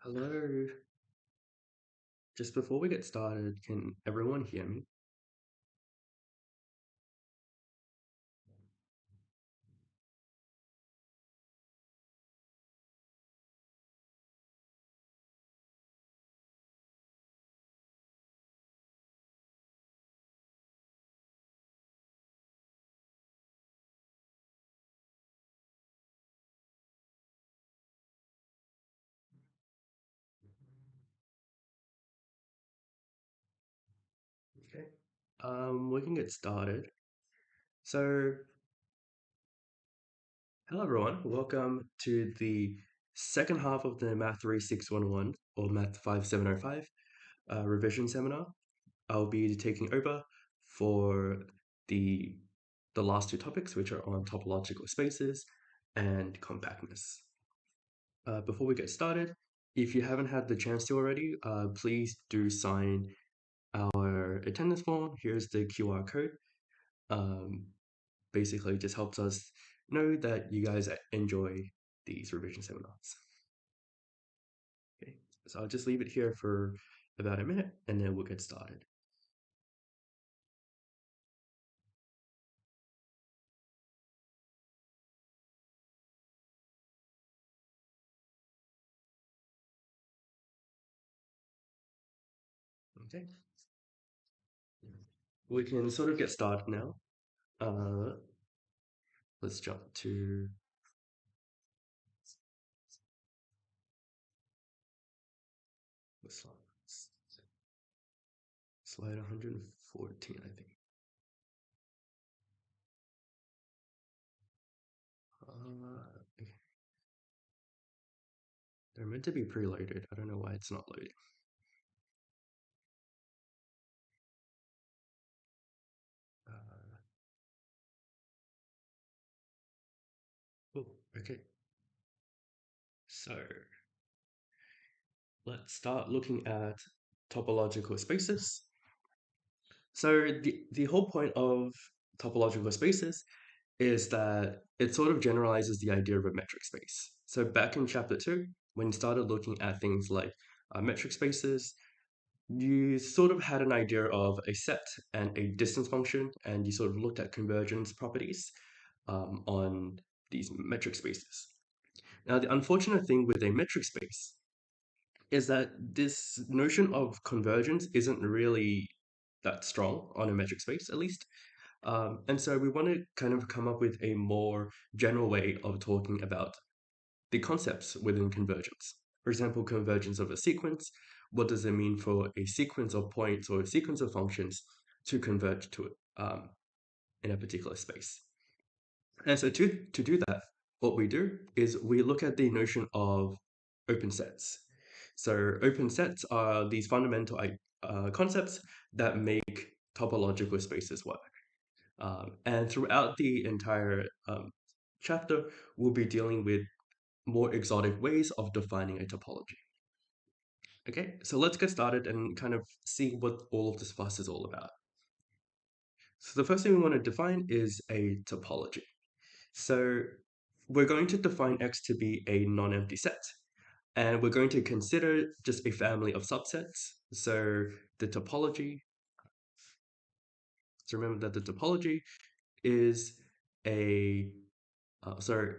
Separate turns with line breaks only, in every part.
Hello. Just before we get started, can everyone hear me? Okay. We can get started. So, hello everyone. Welcome to the second half of the Math 3611 or Math 5705 revision seminar. I'll be taking over for the the last two topics, which are on topological spaces and compactness. Before we get started, if you haven't had the chance to already, please do sign our attendance form. Here's the QR code. Um, Basically, it just helps us know that you guys enjoy these revision seminars. Okay, so I'll just leave it here for about a minute and then we'll get started. Okay, we can sort of get started now. Uh, let's jump to the slide 114, I think. Okay. They're meant to be preloaded. I don't know why it's not loading. Oh, okay. So let's start looking at topological spaces. So the whole point of topological spaces is that it sort of generalizes the idea of a metric space. So back in chapter 2, when you started looking at things like metric spaces, you sort of had an idea of a set and a distance function, and you sort of looked at convergence properties on these metric spaces. Now, the unfortunate thing with a metric space is that this notion of convergence isn't really that strong on a metric space, at least. And so we want to kind of come up with a more general way of talking about the concepts within convergence. For example, convergence of a sequence. What does it mean for a sequence of points or a sequence of functions to converge to it in a particular space? And so to do that, what we do is we look at the notion of open sets. So open sets are these fundamental concepts that make topological spaces work. And throughout the entire chapter, we'll be dealing with more exotic ways of defining a topology. Okay, so let's get started and kind of see what all of this fuss is all about. So the first thing we want to define is a topology. So we're going to define X to be a non-empty set, and we're going to consider just a family of subsets. So the topology, so remember that the topology is a, sorry.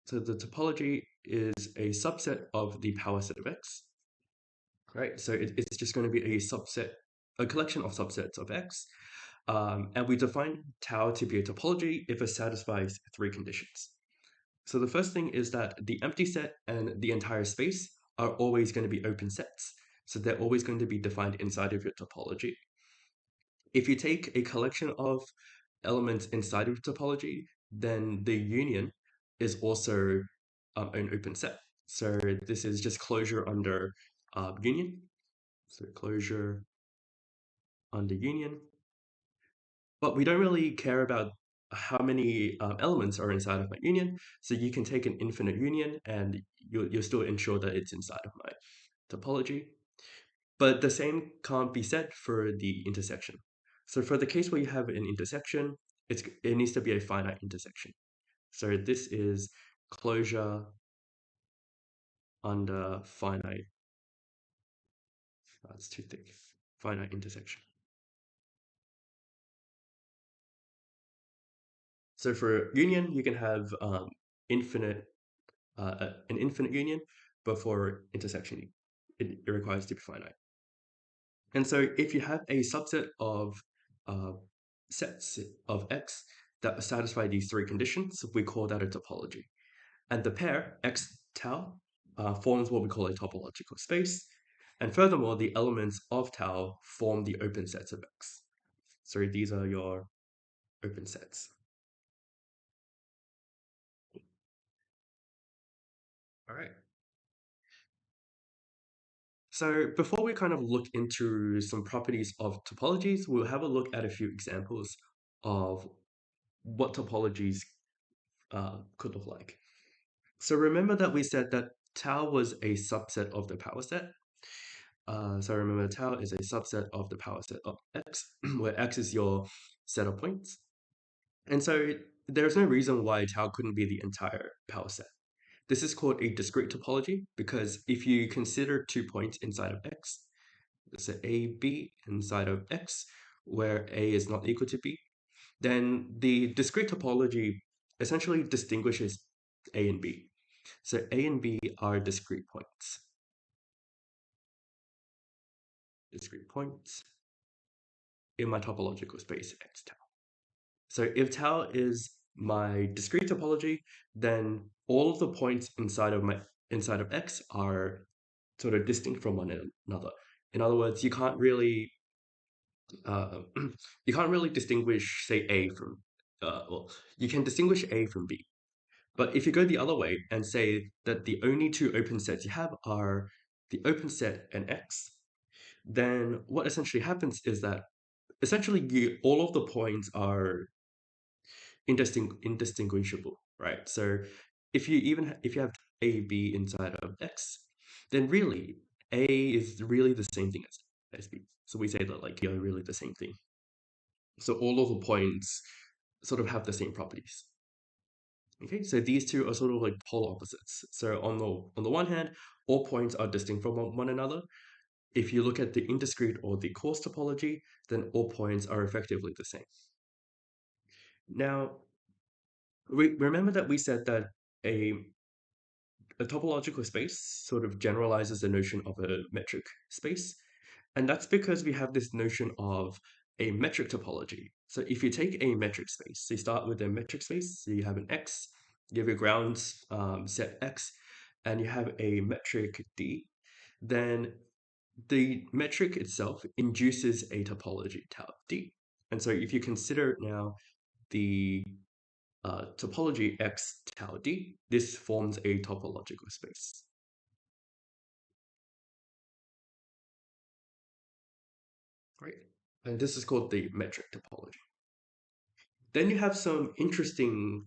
So the topology is a subset of the power set of X, right? So it's just going to be a subset, a collection of subsets of X. And we define tau to be a topology if it satisfies three conditions. So the first thing is that the empty set and the entire space are always going to be open sets. So they're always going to be defined inside of your topology. If you take a collection of elements inside of topology, then the union is also an open set. So this is just closure under union. So closure under union. But we don't really care about how many elements are inside of my union. So you can take an infinite union and you'll still ensure that it's inside of my topology. But the same can't be said for the intersection. So for the case where you have an intersection, it needs to be a finite intersection. So this is closure under finite, that's too thick, finite intersection. So for union, you can have infinite an infinite union, but for intersection, it requires to be finite. And so if you have a subset of uh, sets of X that satisfy these three conditions, we call that a topology. And the pair X tau forms what we call a topological space. And furthermore, the elements of tau form the open sets of X. So these are your open sets. All right. So before we kind of look into some properties of topologies, we'll have a look at a few examples of what topologies could look like. So remember that we said that tau was a subset of the power set. So remember tau is a subset of the power set of X, where X is your set of points. And so there's no reason why tau couldn't be the entire power set. This is called a discrete topology because if you consider 2 points inside of X, let's say A, B inside of X, where A is not equal to B, then the discrete topology essentially distinguishes A and B. So A and B are discrete points. Discrete points in my topological space X tau. So if tau is my discrete topology, then all of the points inside of X are sort of distinct from one another. In other words, uh, you can't really distinguish, say, A from well, you can distinguish A from B. But if you go the other way and say that the only two open sets you have are the open set and X, then what essentially happens is that essentially all of the points are indistinguishable, right? So if you have A, B inside of X, then really A is really the same thing as B. So we say that like you're really the same thing. So all of the points sort of have the same properties. Okay, so these two are sort of like polar opposites. So on the one hand, all points are distinct from one another. If you look at the indiscrete or the coarse topology, then all points are effectively the same. Now, remember that we said that a, a topological space sort of generalizes the notion of a metric space. And that's because we have this notion of a metric topology. So if you take a metric space, so you start with a metric space, so you have an X, you have your ground set X, and you have a metric D, then the metric itself induces a topology tau D. And so if you consider now the topology X tau D, this forms a topological space. Right? And this is called the metric topology. Then you have some interesting,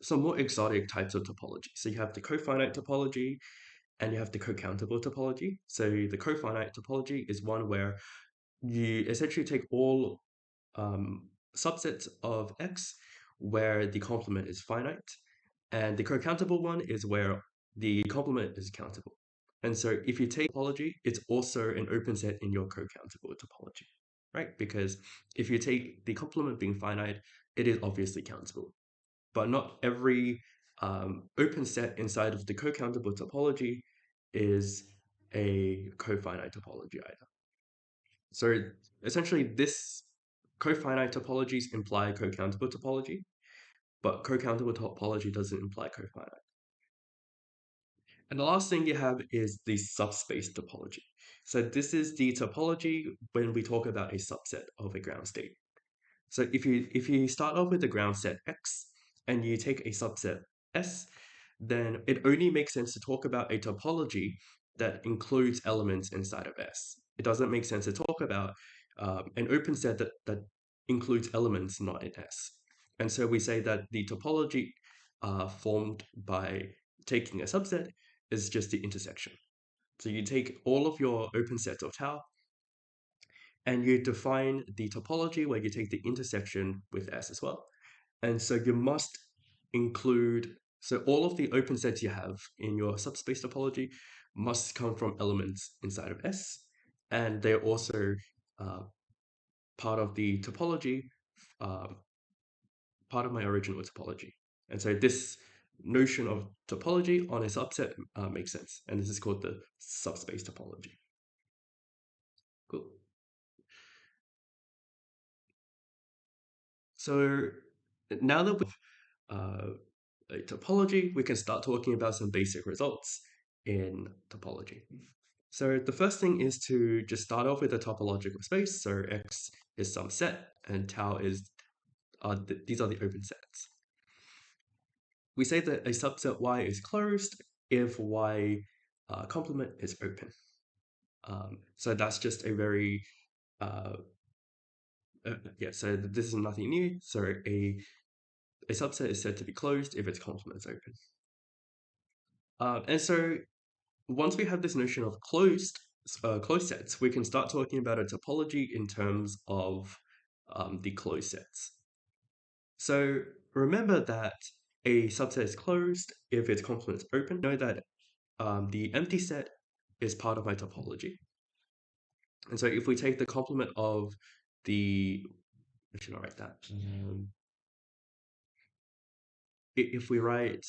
some more exotic types of topology. So you have the cofinite topology and you have the cocountable topology. So the cofinite topology is one where you essentially take all subsets of X where the complement is finite, and the cocountable one is where the complement is countable. And so if you take topology, it's also an open set in your cocountable topology, right? Because if you take the complement being finite, it is obviously countable. But not every open set inside of the cocountable topology is a cofinite topology either. So essentially, this cofinite topologies imply cocountable topology, but cocountable topology doesn't imply cofinite. And the last thing you have is the subspace topology. So this is the topology when we talk about a subset of a ground state. So if you start off with the ground set X and you take a subset S, then it only makes sense to talk about a topology that includes elements inside of S. It doesn't make sense to talk about an open set that includes elements not in S. And so we say that the topology formed by taking a subset is just the intersection. So you take all of your open sets of tau and you define the topology where you take the intersection with S as well. And so you must include So all of the open sets you have in your subspace topology must come from elements inside of S, and they're also uh, part of the topology, uh, part of my original topology. And so this notion of topology on a subset makes sense, and this is called the subspace topology. Cool. So now that we've a topology, we can start talking about some basic results in topology. So the first thing is to just start off with a topological space. So X is some set and tau is, these are the open sets. We say that a subset Y is closed if Y complement is open. So that's just a very, yeah, so this is nothing new. So a subset is said to be closed if its complement is open. And so once we have this notion of closed sets, we can start talking about a topology in terms of the closed sets. So remember that a subset is closed if its complement is open. Know that the empty set is part of my topology. And so if we take the complement of the, I should not write that. If we write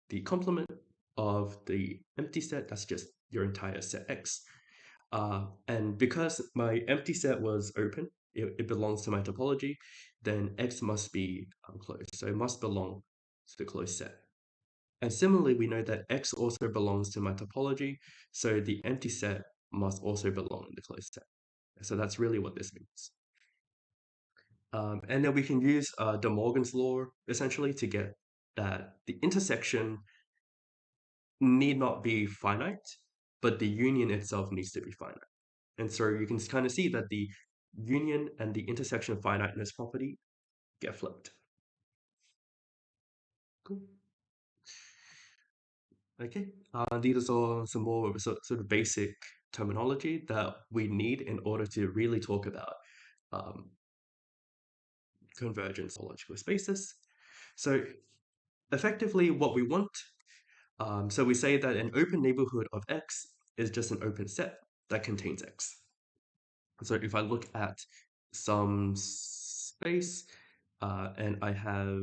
the complement of the empty set, that's just your entire set X. And because my empty set was open, it belongs to my topology, then X must be closed. So it must belong to the closed set. And similarly, we know that X also belongs to my topology, so the empty set must also belong in the closed set. So that's really what this means. And then we can use De Morgan's law, essentially, to get that the intersection need not be finite, but the union itself needs to be finite. And so you can kind of see that the union and the intersection of finiteness property get flipped. Cool. Okay. These are some more sort of basic terminology that we need in order to really talk about um, convergence topological spaces. So effectively what we want, so we say that an open neighborhood of X is just an open set that contains X. So if I look at some space and I have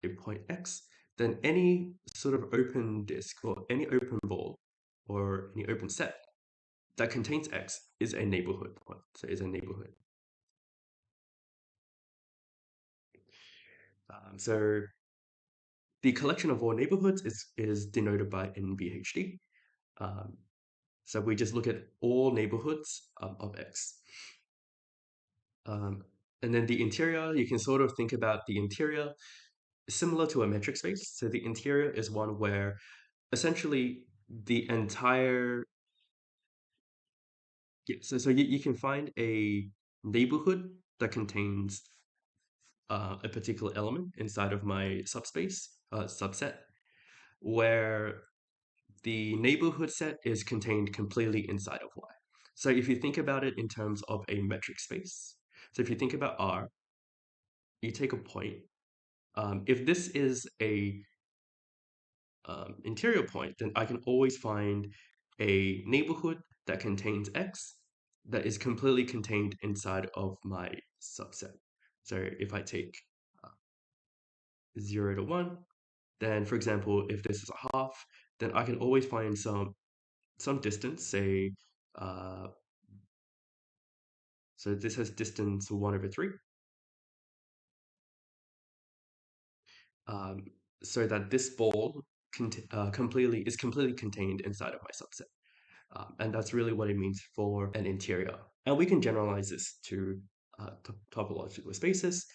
a point X, then any sort of open disk or any open ball or any open set that contains X is a neighborhood point. So is a neighborhood. So the collection of all neighborhoods is denoted by NVHD. So we just look at all neighborhoods of X. And then the interior, you can sort of think about the interior similar to a metric space. So the interior is one where essentially the entire, yeah, so you can find a neighborhood that contains a particular element inside of my subspace, subset, where the neighborhood set is contained completely inside of Y. So if you think about it in terms of a metric space, so if you think about R, you take a point. If this is a interior point, then I can always find a neighborhood that contains X that is completely contained inside of my subset. So if I take 0 to 1, then for example, if this is a half, then I can always find some distance, say, so this has distance 1 over 3. So that this ball is completely contained inside of my subset. And that's really what it means for an interior. And we can generalize this to topological spaces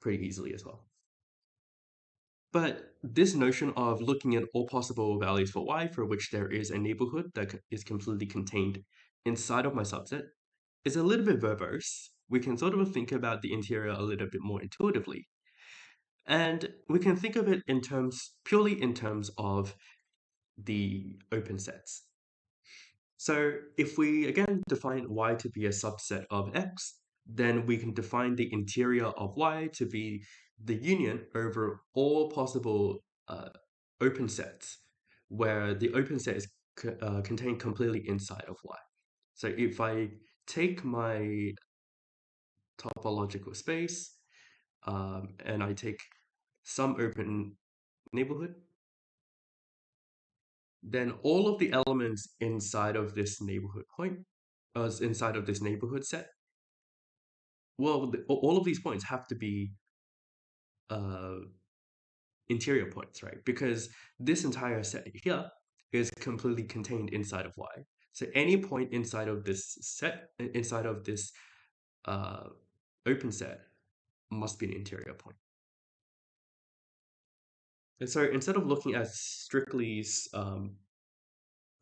pretty easily as well. But this notion of looking at all possible values for Y for which there is a neighborhood that is completely contained inside of my subset is a little bit verbose. We can sort of think about the interior a little bit more intuitively. And we can think of it in purely in terms of the open sets. So if we again define Y to be a subset of X, then we can define the interior of Y to be the union over all possible open sets where the open set is contained completely inside of Y. So if I take my topological space and I take some open neighborhood, then all of the elements inside of this neighborhood point, inside of this neighborhood set, well, all of these points have to be uh, interior points, right? Because this entire set here is completely contained inside of Y. So any point inside of this set, inside of this uh, open set, must be an interior point. And so instead of looking at strictly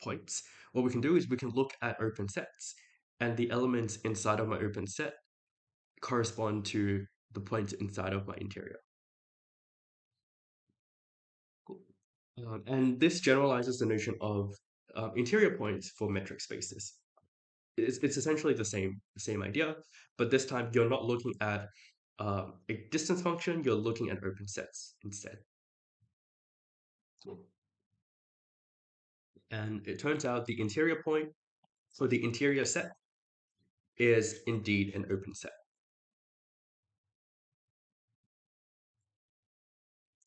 points, what we can do is we can look at open sets, and the elements inside of my open set correspond to the points inside of my interior. Cool. And this generalizes the notion of interior points for metric spaces. It's essentially the same idea, but this time you're not looking at a distance function, you're looking at open sets instead. And it turns out the interior point for the interior set is indeed an open set.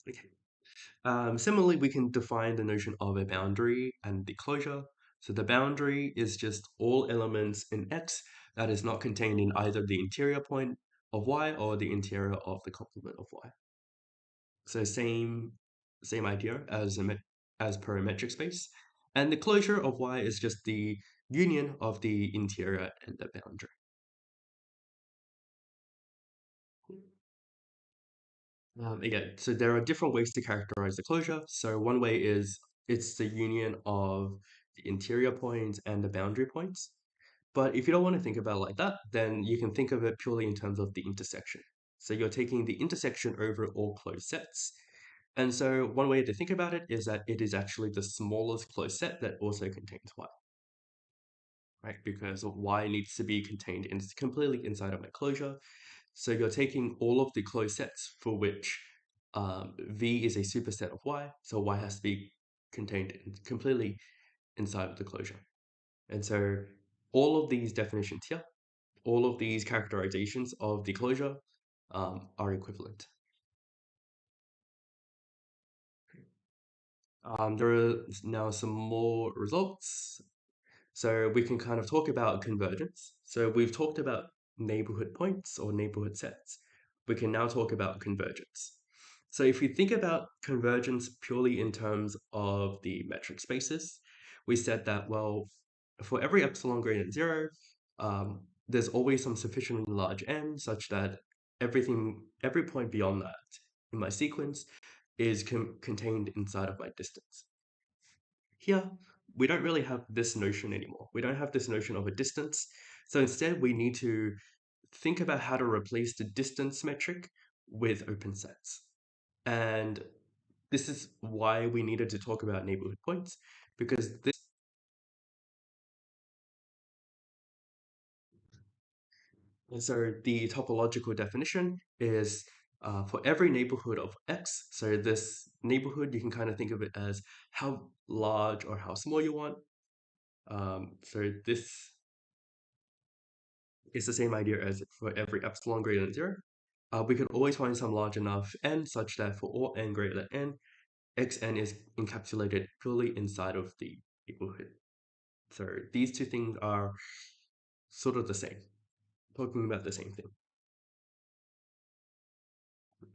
Okay. Similarly, we can define the notion of a boundary and the closure. So the boundary is just all elements in X that is not contained in either the interior point of Y or the interior of the complement of Y. So same idea as per a metric space. And the closure of Y is just the union of the interior and the boundary. Again, so there are different ways to characterize the closure. So one way is it's the union of the interior points and the boundary points. But if you don't want to think about it like that, then you can think of it purely in terms of the intersection. So you're taking the intersection over all closed sets. And so one way to think about it is that it is actually the smallest closed set that also contains Y, right? Because Y needs to be contained completely inside of my closure. So you're taking all of the closed sets for which V is a superset of Y, so Y has to be contained completely inside of the closure. And so all of these definitions here, all of these characterizations of the closure are equivalent. There are now some more results. So we can kind of talk about convergence. So we've talked about neighborhood points or neighborhood sets. We can now talk about convergence. So if you think about convergence purely in terms of the metric spaces, we said that, well, for every epsilon greater than 0, there's always some sufficiently large n such that every point beyond that in my sequence is contained inside of my distance. Here, we don't really have this notion anymore. We don't have this notion of a distance. So instead, we need to think about how to replace the distance metric with open sets. And this is why we needed to talk about neighborhood points, because this. And so the topological definition is for every neighborhood of X. So this neighborhood, you can kind of think of it as how large or how small you want. So this is the same idea as for every epsilon greater than 0. We can always find some large enough n such that for all n greater than n, xn is encapsulated purely inside of the neighborhood. So these two things are sort of the same, talking about the same thing.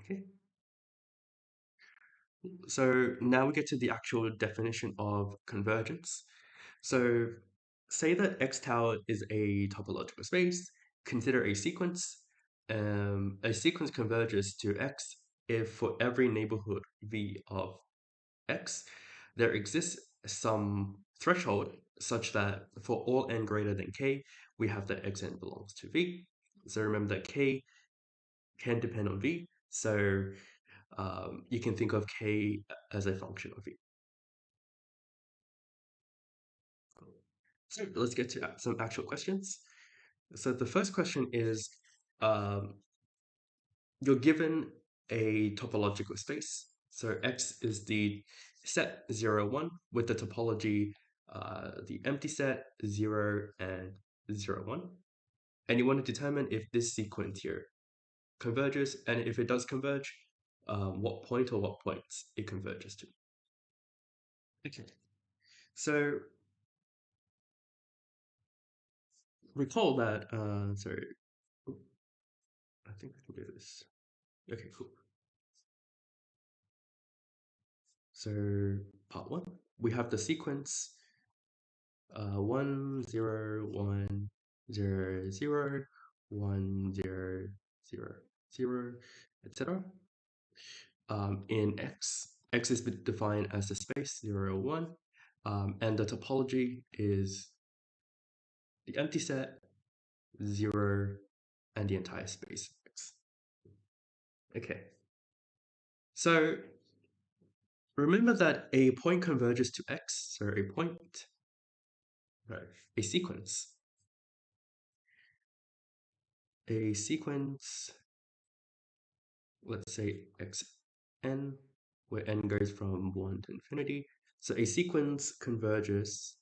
Okay. So now we get to the actual definition of convergence. So say that X tau is a topological space. Consider a sequence. A sequence converges to X if for every neighborhood V of X, there exists some threshold such that for all n greater than K, we have that Xn belongs to V. So remember that K can depend on V. So you can think of K as a function of V. So let's get to some actual questions. So the first question is, um, you're given a topological space. So X is the set 0, 1 with the topology, the empty set 0 and 0, 1. And you want to determine if this sequence here converges, and if it does converge, what point or what points it converges to. Okay. So recall that, sorry, I think I can do this. Okay, cool. So part 1, we have the sequence 1, 0, 1, 0, 0, 1, 0, 0, 0, etc. In X is defined as the space 0, 1, and the topology is the empty set 0 and the entire space X. Okay, so remember that a point converges to X, so a point, no, a sequence. A sequence, let's say xn, where n goes from 1 to infinity. So a sequence converges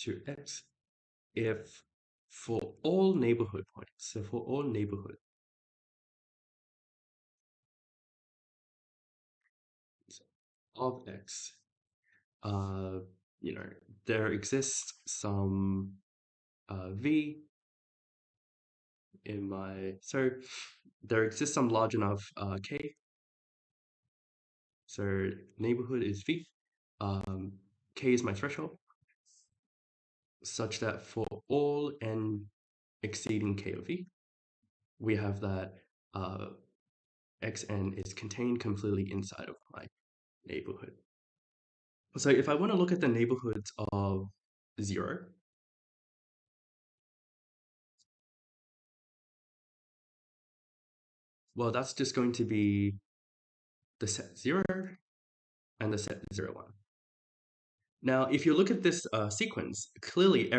to X if for all neighborhood points, so for all neighborhoods of X, uh, you know, there exists some V in my, so there exists some large enough K, so neighborhood is V, K is my threshold, such that for all n exceeding K of V, we have that xn is contained completely inside of my neighborhood. So if I want to look at the neighborhoods of 0, well, that's just going to be the set 0 and the set 0, 1. Now, if you look at this sequence, clearly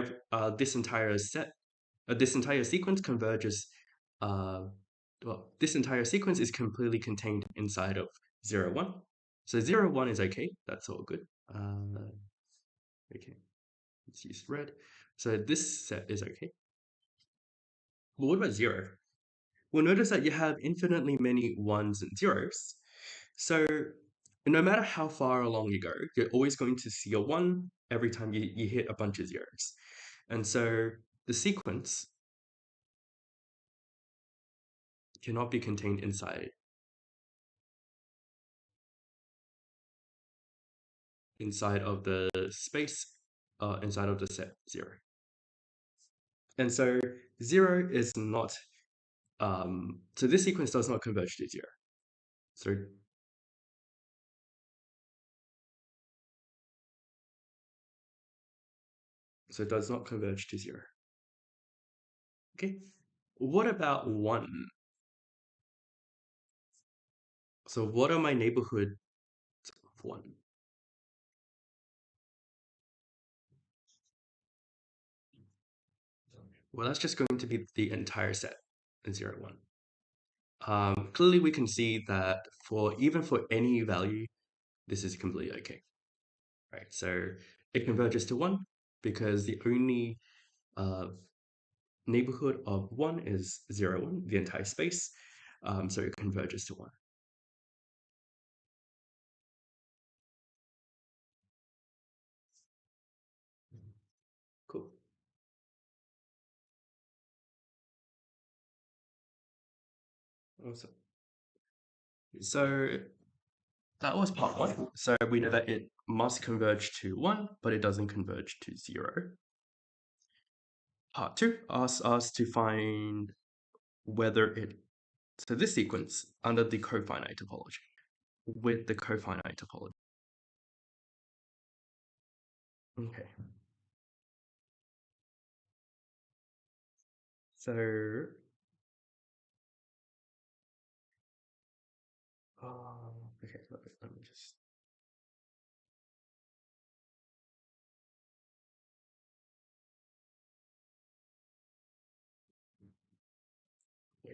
this entire sequence converges. Well, this entire sequence is completely contained inside of 0, 1. So 0, 1 is okay. That's all good. Okay, let's use red. So this set is okay. But what about 0? Well, notice that you have infinitely many 1s and 0s. So no matter how far along you go, you're always going to see a 1 every time you hit a bunch of 0s. And so the sequence cannot be contained inside of the space, inside of the set 0. And so 0 is not, so this sequence does not converge to 0. So it does not converge to 0. Okay, what about 1? So what are my neighborhoods of 1? Well, that's just going to be the entire set in 0, 1. Clearly, we can see that even for any value, this is completely okay, right? So it converges to 1 because the only neighborhood of 1 is 0, 1, the entire space. So it converges to 1. Cool. Awesome. So that was part 1. So we know that it must converge to 1, but it doesn't converge to 0. Part 2 asks us to find whether so this sequence under the cofinite topology, with the cofinite topology. Okay. So, okay, let me just.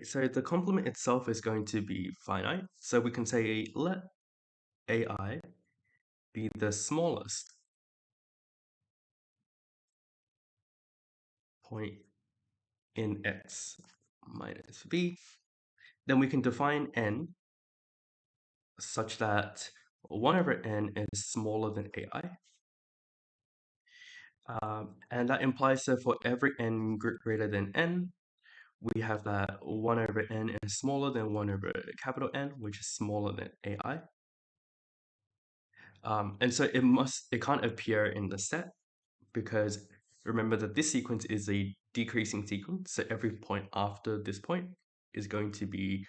So the complement itself is going to be finite. So we can say let AI be the smallest point in X minus V, then we can define N such that 1 over N is smaller than AI. And that implies that for every N greater than N, we have that 1 over N is smaller than 1 over capital N, which is smaller than AI. And so it can't appear in the set because remember that this sequence is a decreasing sequence. So every point after this point is going to be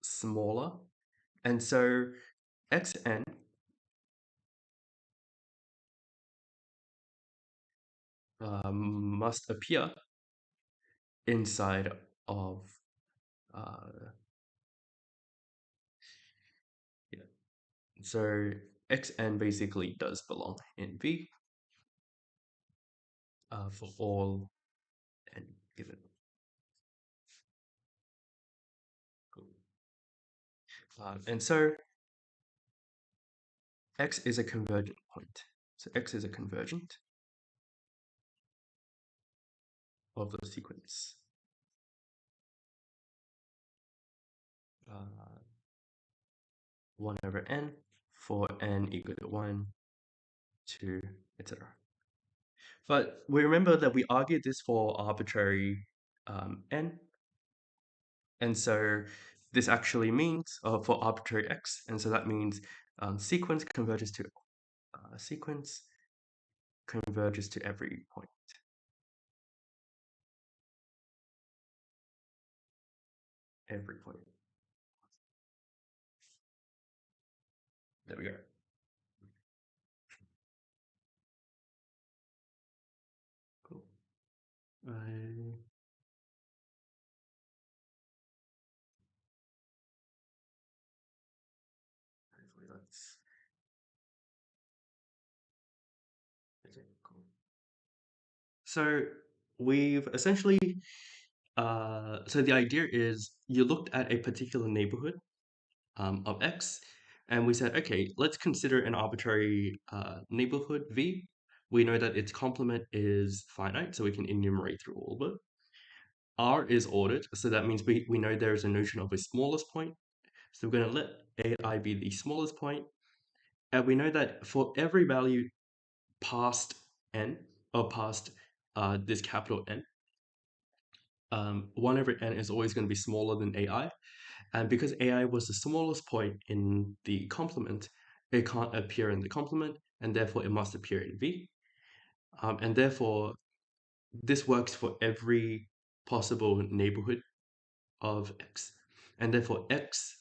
smaller. And so xn must appear inside of yeah. So xn basically does belong in V for all n given. Cool. And so x is a convergent point. So x is a convergent of the sequence. 1 over n for n equal to 1, 2, etc. But we remember that we argued this for arbitrary n, and so this actually means for arbitrary x, and so that means sequence converges to every point. Every point. There we go. Cool. Hopefully that's okay. Cool. So we've essentially so the idea is you looked at a particular neighborhood of X, and we said, okay, let's consider an arbitrary neighborhood V. We know that its complement is finite, so we can enumerate through all of it. R is ordered, so that means we know there is a notion of a smallest point. So we're going to let AI be the smallest point, and we know that for every value past n, or past this capital N, 1 over n is always going to be smaller than AI. And because AI was the smallest point in the complement, it can't appear in the complement, and therefore it must appear in V. And therefore, this works for every possible neighborhood of X. And therefore, X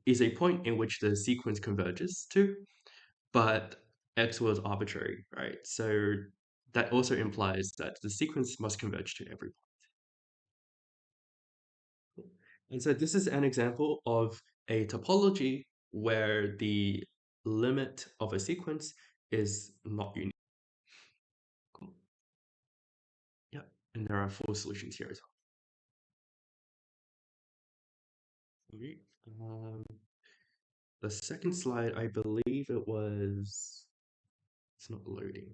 is a point in which the sequence converges to, but X was arbitrary, right? So that also implies that the sequence must converge to every point. And so this is an example of a topology where the limit of a sequence is not unique. Cool. Yeah, and there are 4 solutions here as well. Okay. The second slide, I believe it was, it's not loading.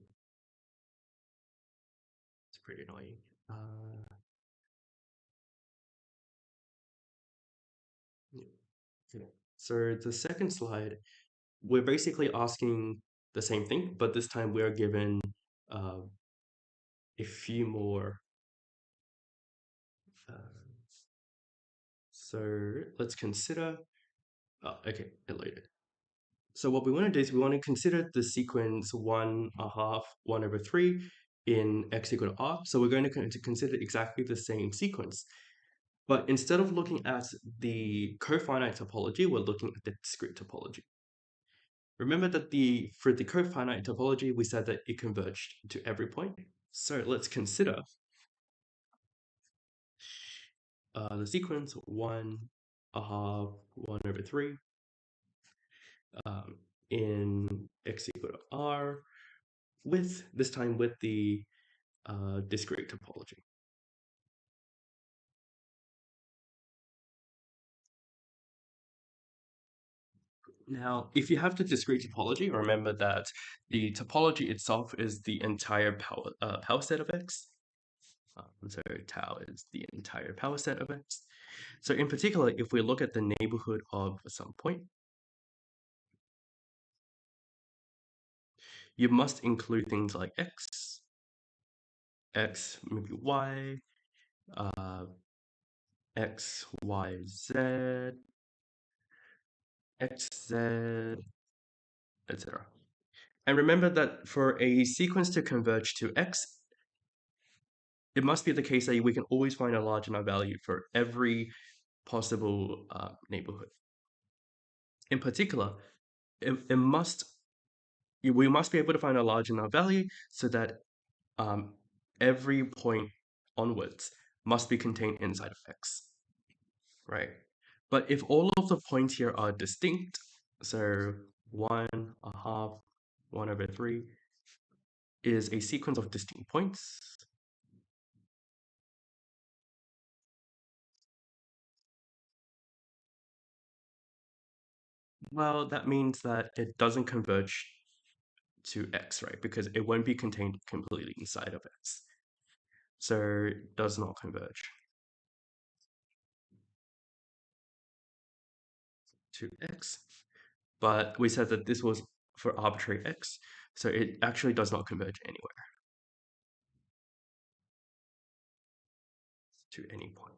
It's pretty annoying. Yeah. So the second slide, we're basically asking the same thing, but this time we're given uh, a few more. So let's consider, okay, it loaded. So what we want to do is we want to consider the sequence 1/2, 1 over 3 in x equal to r. So we're going to consider exactly the same sequence. But instead of looking at the cofinite topology, we're looking at the discrete topology. Remember that for the cofinite topology, we said that it converged to every point. So let's consider the sequence 1/2, 1 over 3 in x equal to r, with this time with the discrete topology. Now, if you have the discrete topology, remember that the topology itself is the entire power set of X. So tau is the entire power set of X. So in particular, if we look at the neighborhood of some point, you must include things like X, maybe Y, X, Y, Z, X, Z, etc. And remember that for a sequence to converge to X, it must be the case that we can always find a large enough value for every possible neighborhood. In particular, we must be able to find a large enough value so that um, every point onwards must be contained inside of X, right? But if all of the points here are distinct, so 1.5, 1/3 is a sequence of distinct points, well, that means that it doesn't converge to X, right? Because it won't be contained completely inside of X. So it does not converge to X. But we said that this was for arbitrary X, so it actually does not converge anywhere to any point.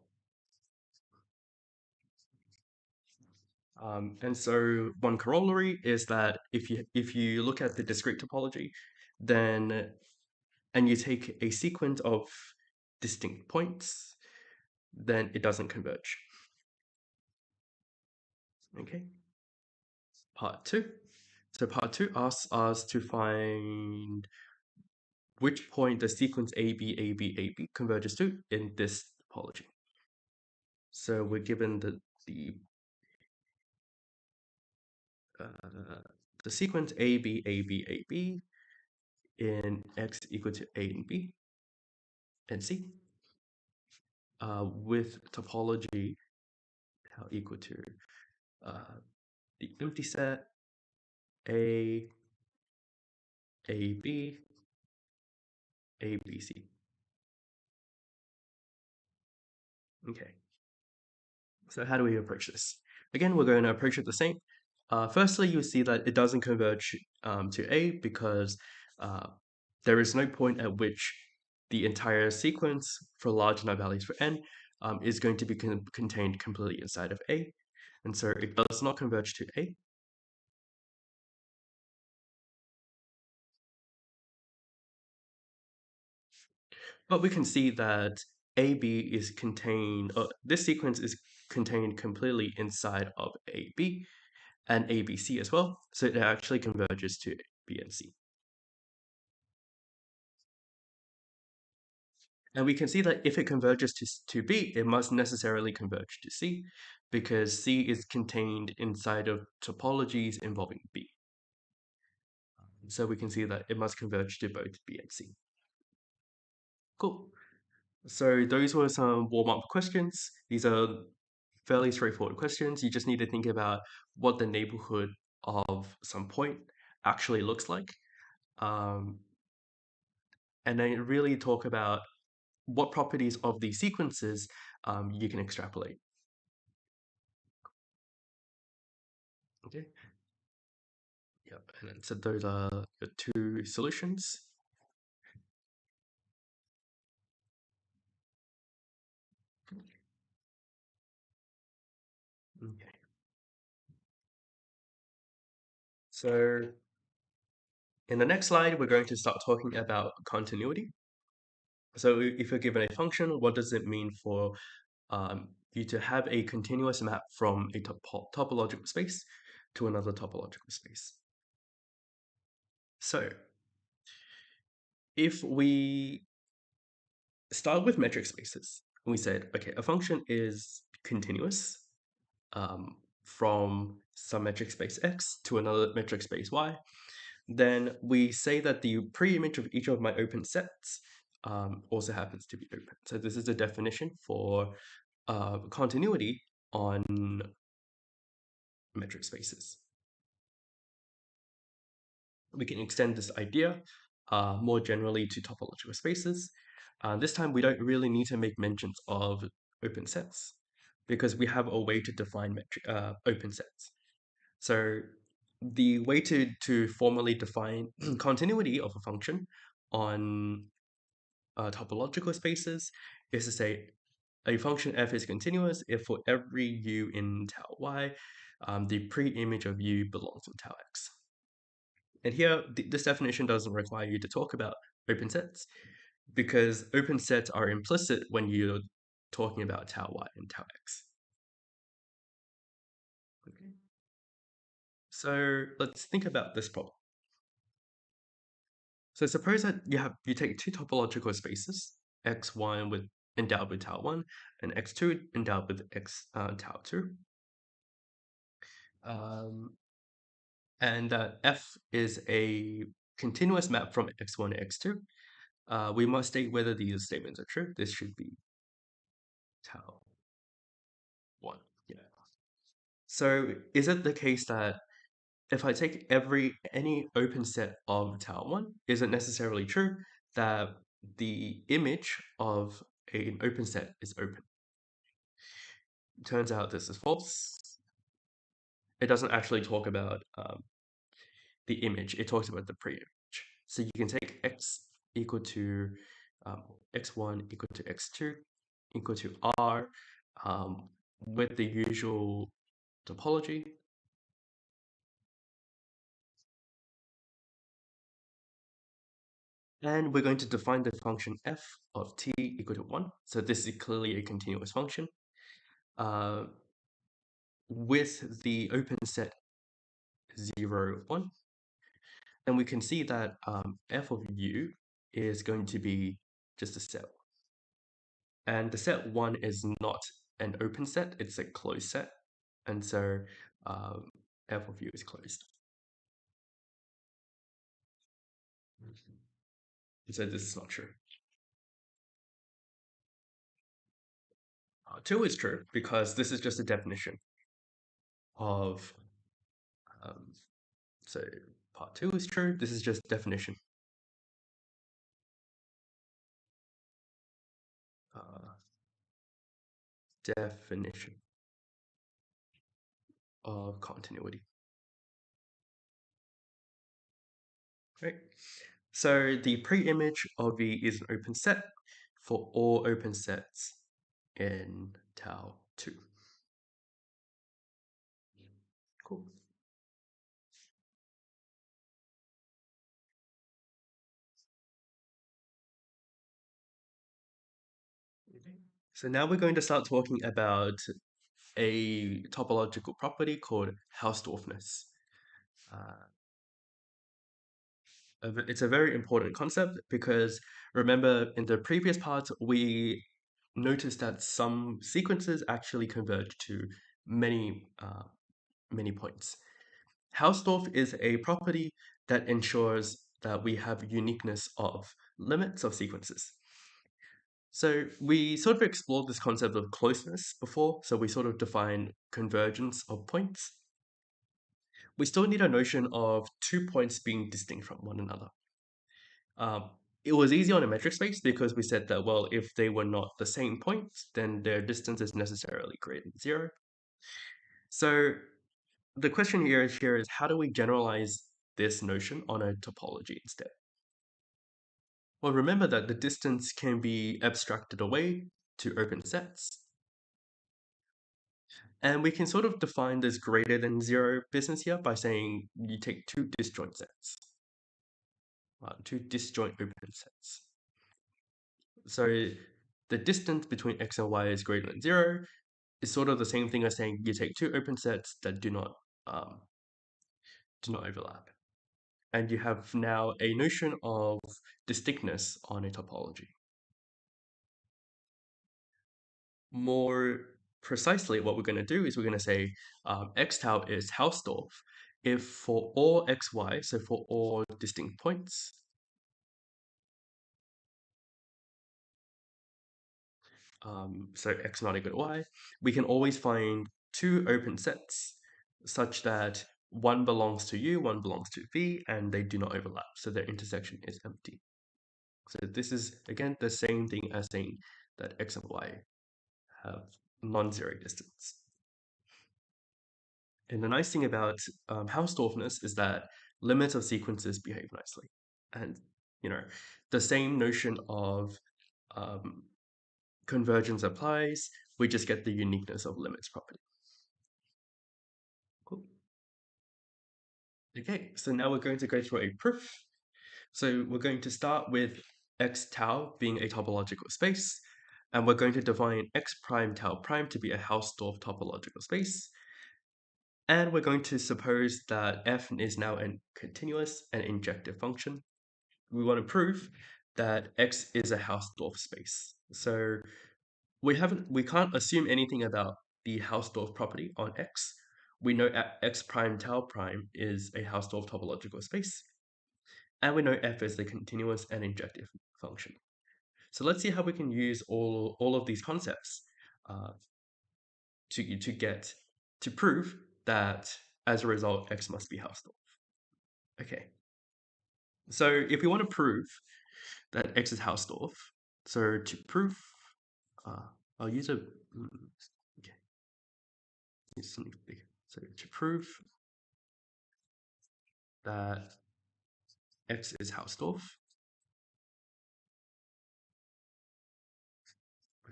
And so one corollary is that if you look at the discrete topology, then and you take a sequence of distinct points, then it doesn't converge. Okay. Part 2. So part 2 asks us to find which point the sequence AB converges to in this topology. So we're given the sequence AB in X equal to A and B and C with topology equal to the empty set A, AB, ABC. Okay. So how do we approach this? Again, we're going to approach it the same. Firstly, you see that it doesn't converge to A because there is no point at which the entire sequence for large enough values for n is going to be contained completely inside of A. And so it does not converge to A. But we can see that AB is contained, this sequence is contained completely inside of AB and ABC as well. So it actually converges to B and C. And we can see that if it converges to B, it must necessarily converge to C because C is contained inside of topologies involving B. So we can see that it must converge to both B and C. Cool. So those were some warm-up questions. These are fairly straightforward questions. You just need to think about what the neighborhood of some point actually looks like. And then really talk about what properties of these sequences you can extrapolate. Okay. Yep. And then so those are the two solutions. Okay. So in the next slide, we're going to start talking about continuity. So if you're given a function, what does it mean for you to have a continuous map from a topological space to another topological space? So if we start with metric spaces, we said, okay, a function is continuous from some metric space X to another metric space Y, then we say that the pre-image of each of my open sets also happens to be open. So this is a definition for continuity on metric spaces. we can extend this idea more generally to topological spaces. This time, we don't really need to make mentions of open sets because we have a way to define open sets. So the way to formally define continuity of a function on topological spaces is to say a function f is continuous if for every u in tau y, the pre-image of u belongs in tau x. And here, this definition doesn't require you to talk about open sets because open sets are implicit when you're talking about tau y and tau x. Okay. So let's think about this problem. So suppose that you take two topological spaces, x1 with endowed with tau 1 and x2 endowed with tau 2. And that f is a continuous map from x1 to x2. We must state whether these statements are true. This should be tau 1. Yeah. So is it the case that if I take any open set of tau 1, is it necessarily true that the image of an open set is open? Turns out this is false. It doesn't actually talk about the image, it talks about the pre-image. So you can take x equal to x1 equal to x2 equal to r with the usual topology. And we're going to define the function f of t equal to 1. So this is clearly a continuous function. With the open set 0, 1, then we can see that f of u is going to be just a set. And the set 1 is not an open set, it's a closed set. And so f of u is closed. So this is not true. 2 is true because this is just a definition of, so part 2 is true, this is just definition. Definition of continuity. Right. So the pre-image of V is an open set for all open sets in tau 2. Cool. So now we're going to start talking about a topological property called Hausdorffness. It's a very important concept because remember in the previous part, we noticed that some sequences actually converge to many, many points. Hausdorff is a property that ensures that we have uniqueness of limits of sequences. So we sort of explored this concept of closeness before, so we sort of define convergence of points. We still need a notion of two points being distinct from one another. It was easy on a metric space because we said that, well, if they were not the same points, then their distance is necessarily greater than 0. So the question here is how do we generalize this notion on a topology instead? Well, remember that the distance can be abstracted away to open sets. And we can sort of define this greater than 0 business here by saying you take two disjoint sets, two disjoint open sets. So the distance between x and y is greater than 0 is sort of the same thing as saying you take two open sets that do not overlap. And you have now a notion of distinctness on a topology. More precisely, what we're going to do is we're going to say x tau is Hausdorff if for all xy, so for all distinct points, so x not equal to y, we can always find two open sets such that one belongs to U, one belongs to V, and they do not overlap, so their intersection is empty. So this is, again, the same thing as saying that X and Y have non-zero distance. And the nice thing about Hausdorffness is that limits of sequences behave nicely. And, the same notion of convergence applies, we just get the uniqueness of limits property. Cool. Okay, so now we're going to go through a proof. So we're going to start with x tau being a topological space, and we're going to define x prime tau prime to be a Hausdorff topological space. And we're going to suppose that f is now a continuous and injective function. We want to prove that x is a Hausdorff space. So we can't assume anything about the Hausdorff property on x. We know x prime tau prime is a Hausdorff topological space, and we know f is a continuous and injective function. So let's see how we can use all of these concepts to prove that as a result x must be Hausdorff. Okay. So if we want to prove that x is Hausdorff, so to prove, I'll use a okay. Use something big. So to prove that x is Hausdorff,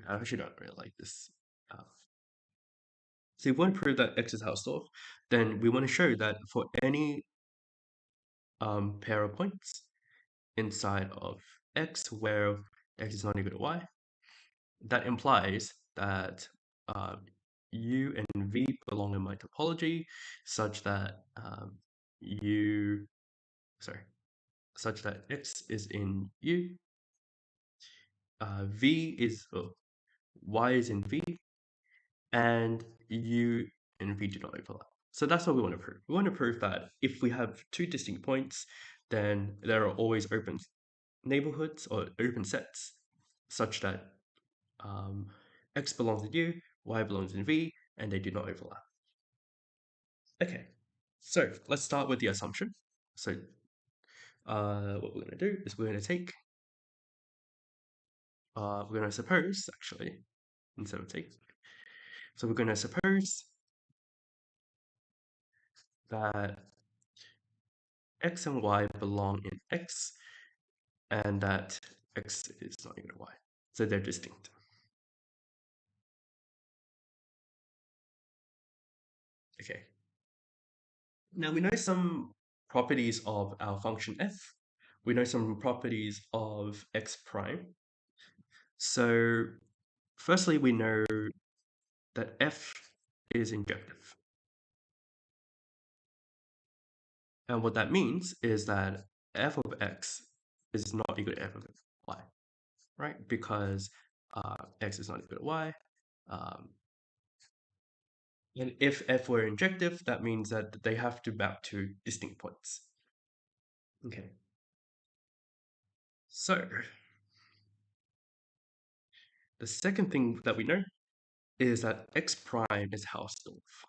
I actually don't really like this. So if we want to prove that x is Hausdorff, then we want to show that for any pair of points inside of x where x is not equal to y, that implies that u and v belong in my topology such that such that x is in u, y is in v, and u and v do not overlap. So that's what we want to prove. We want to prove that if we have two distinct points, then there are always open neighborhoods or open sets such that x belongs in u, y belongs in v, and they do not overlap. Okay, so let's start with the assumption. So what we're going to do is we're going to take, we're going to suppose, actually, instead of take. So we're going to suppose that x and y belong in x, and that x is not equal to y. So they're distinct. Okay. Now we know some properties of our function f. We know some properties of x prime. So firstly, we know that f is injective. And what that means is that f of x is not equal to f of y, right? Because x is not equal to y. And if f were injective, that means that they have to map to distinct points. Okay. So the second thing that we know is that x prime is Hausdorff.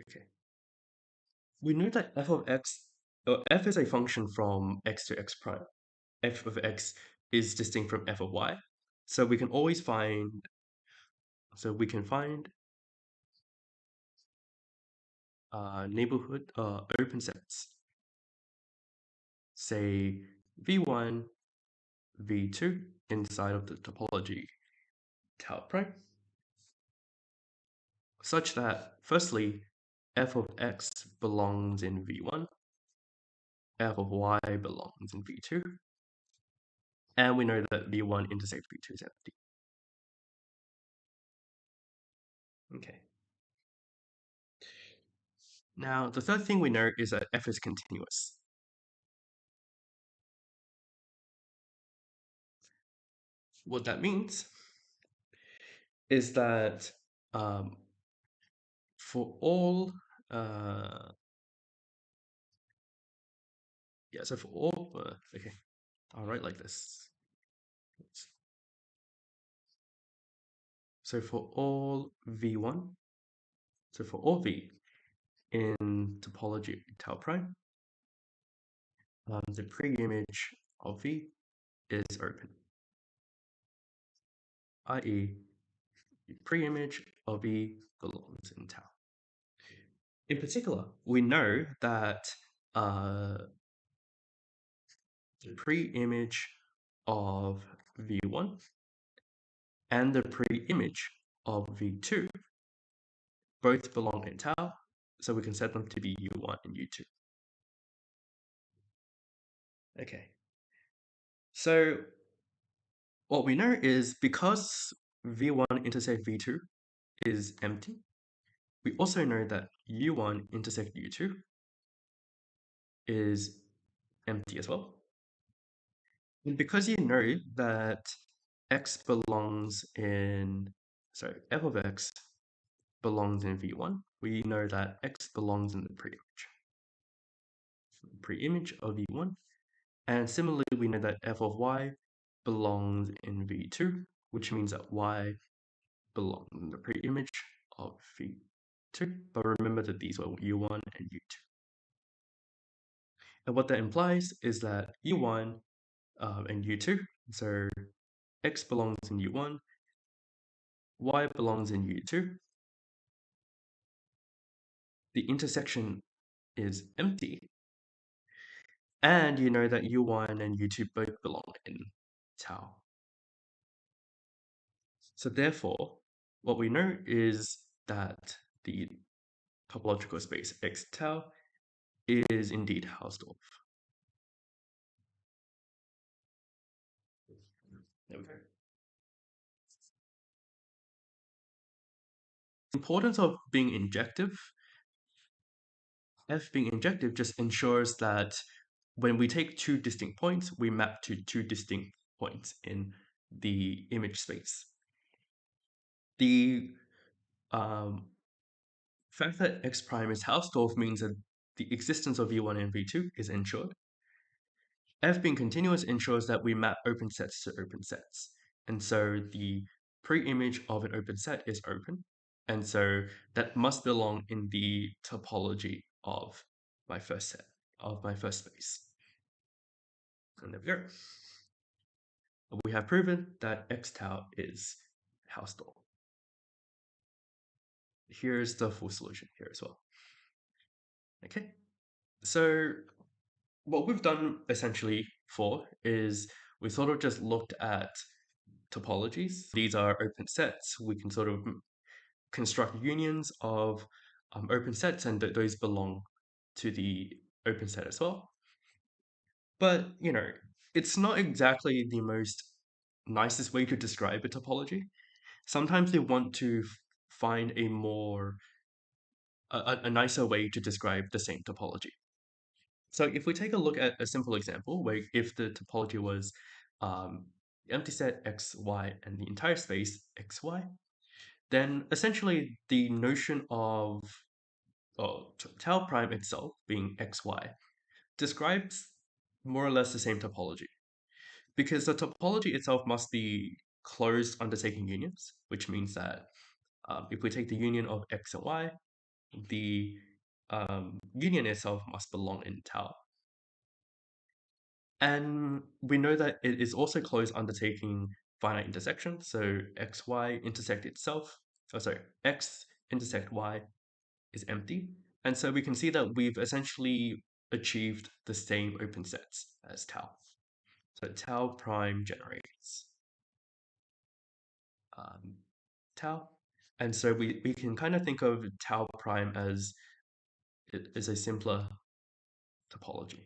Okay. We know that f of x, f is a function from x to x prime. F of x is distinct from f of y. So we can always find, neighborhood open sets. Say v1, v2 inside of the topology tau prime, such that firstly f of x belongs in v1, f of y belongs in v2, and we know that v1 intersects v2 is empty. Okay. Now the third thing we know is that f is continuous. What that means is that for all so for all okay, I'll write like this. So for all V1, so for all V in topology tau prime, the pre-image of V is open, i.e. the pre-image of V belongs in tau. In particular, we know that the pre-image of V1 and the pre-image of V2 both belong in tau, so we can set them to be U1 and U2. Okay. So what we know is because V1 intersect V2 is empty, we also know that U1 intersect U2 is empty as well. And because you know that x belongs in, sorry, f of x belongs in V1, we know that x belongs in the pre-image of V1. And similarly, we know that f of y belongs in V2, which means that y belongs in the pre-image of V2. But remember that these were U1 and U2. And what that implies is that U1 and U2, so x belongs in U1, y belongs in U2. The intersection is empty, and you know that U1 and U2 both belong in tau. So therefore, what we know is that the topological space X tau is indeed Hausdorff. There we go. The importance of being injective. F being injective just ensures that when we take two distinct points, we map to two distinct points in the image space. The fact that X prime is Hausdorff means that the existence of V1 and V2 is ensured. F being continuous ensures that we map open sets to open sets. And so the pre-image of an open set is open. And so that must belong in the topology of my first set, of my first space. And there we go. We have proven that X tau is Hausdorff. Here's the full solution here as well. Okay, so what we've done essentially is we sort of just looked at topologies. These are open sets. We can sort of construct unions of open sets, and those belong to the open set as well. But, you know, it's not exactly the most nicest way to describe a topology. Sometimes they want to find a nicer way to describe the same topology. So if we take a look at a simple example where if the topology was empty set x, y, and the entire space x, y, then essentially the notion of tau prime itself being x, y describes more or less the same topology. Because the topology itself must be closed undertaking unions, which means that if we take the union of x and y, the union itself must belong in tau. And we know that it is also closed undertaking finite intersection. So x, y intersect itself. Oh, sorry, x intersect y is empty. And so we can see that we've essentially achieved the same open sets as tau. So tau prime generates tau. And so we can kind of think of tau prime as it is a simpler topology.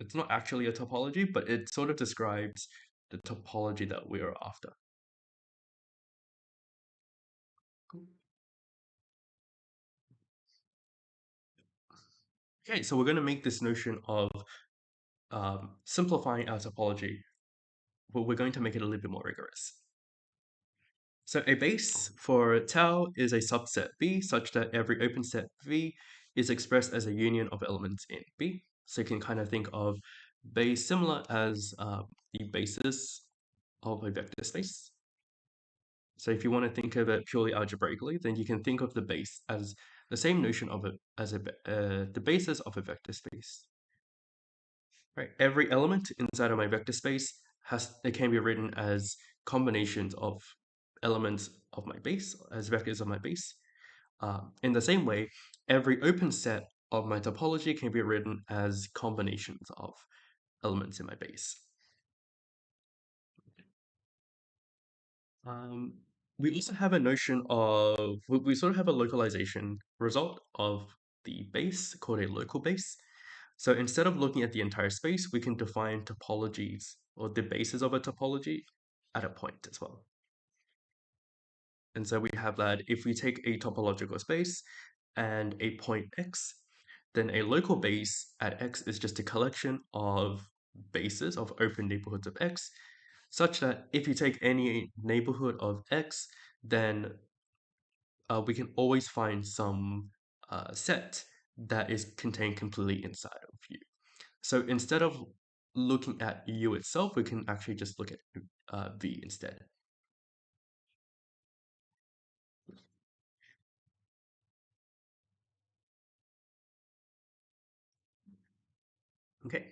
It's not actually a topology, but it sort of describes the topology that we are after. Cool. Okay, so we're going to make this notion of simplifying our topology, but we're going to make it a little bit more rigorous. So a base for tau is a subset B such that every open set V is expressed as a union of elements in B. So you can kind of think of base similar as the basis of a vector space. So if you want to think of it purely algebraically, then you can think of the base as the same notion of it as the basis of a vector space. Right? Every element inside of my vector space it can be written as combinations of elements of my base, as vectors of my base. In the same way, every open set of my topology can be written as combinations of elements in my base. Um, we also have a notion of, we sort of have a localization result of the base called a local base. So instead of looking at the entire space, we can define topologies or the bases of a topology at a point as well. And so we have that if we take a topological space and a point x, then a local base at x is just a collection of bases of open neighborhoods of x, such that if you take any neighborhood of x, then we can always find some set that is contained completely inside of U. So instead of looking at U itself, we can actually just look at V instead. Okay,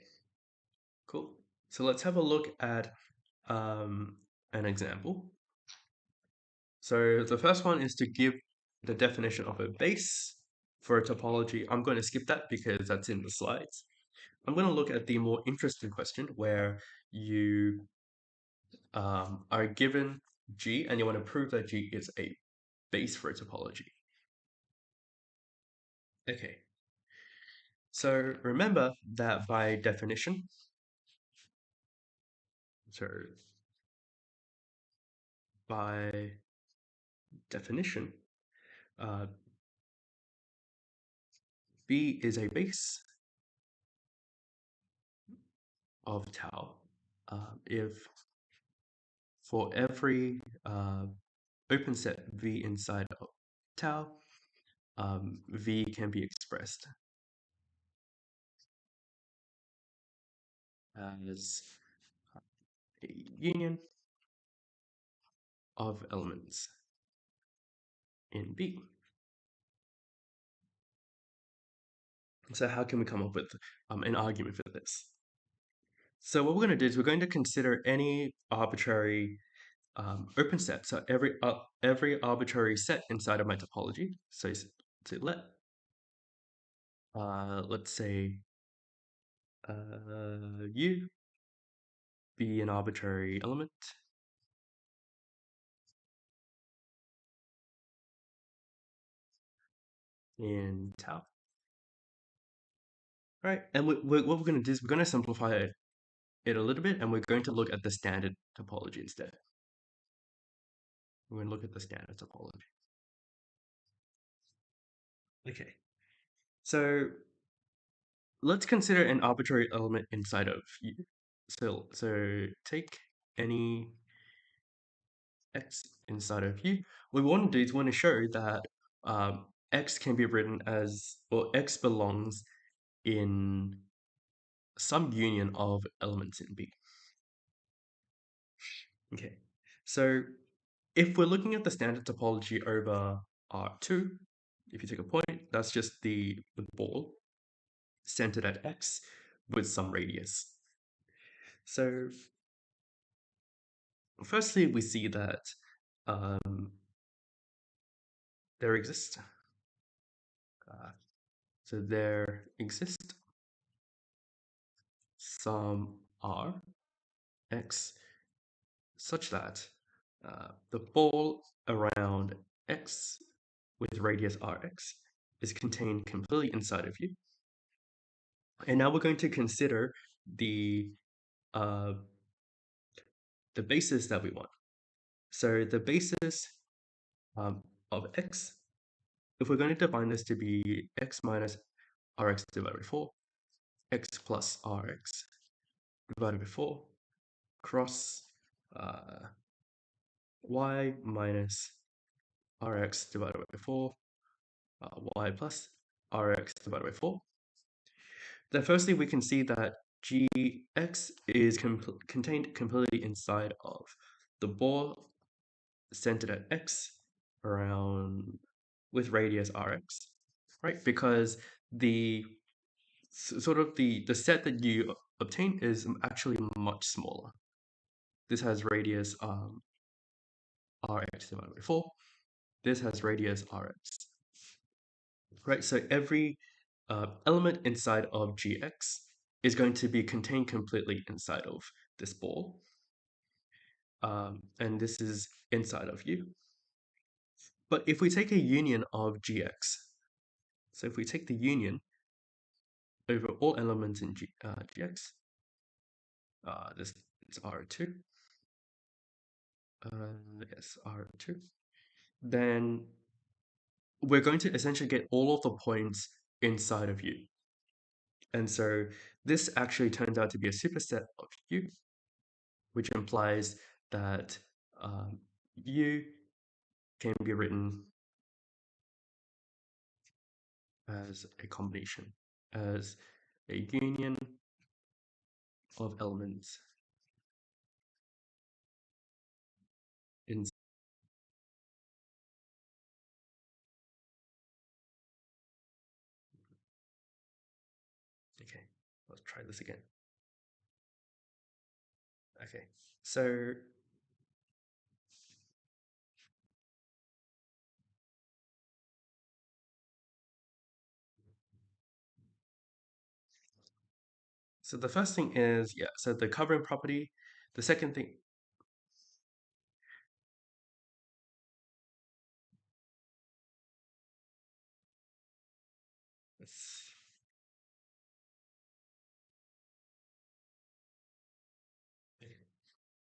cool. So let's have a look at an example. So the first one is to give the definition of a base for a topology. I'm going to skip that because that's in the slides. I'm going to look at the more interesting question where you are given G and you want to prove that G is a base for a topology. Okay, so remember that by definition, so by definition, uh, B is a base of tau if for every open set V inside of tau, V can be expressed as a union of elements in B. So how can we come up with an argument for this? So what we're going to do is we're going to consider any arbitrary open set. So every arbitrary set inside of my topology. So let's say U be an arbitrary element in tau. Right, and what we're going to do is we're going to simplify it a little bit, and we're going to look at the standard topology instead. We're going to look at the standard topology. Okay, so let's consider an arbitrary element inside of U. So take any x inside of U. What we want to do is we want to show that x can be written as, or x belongs in some union of elements in B. Okay, so if we're looking at the standard topology over R2, if you take a point, that's just the ball centered at x with some radius. So firstly, we see that there exists some R x such that the ball around x with radius rx is contained completely inside of U. And now we're going to consider the basis that we want. So the basis of x, if we're going to define this to be x minus rx divided by 4, x plus rx divided by 4, cross y minus rx divided by 4, y plus rx divided by 4. Then firstly, we can see that Gx is contained completely inside of the ball centered at x around with radius rx, right? Because the sort of the set that you obtain is actually much smaller. This has radius rx divided by 4. This has radius rx, right? So every element inside of gx is going to be contained completely inside of this ball. And this is inside of u. But if we take a union of gx, so if we take the union over all elements in gx, this is R2, yes, R2, then we're going to essentially get all of the points inside of U. And so this actually turns out to be a superset of U, which implies that U can be written as a combination, as a union of elements in. Okay, let's try this again. Okay, so the first thing is, yeah, so the covering property. The second thing, it's,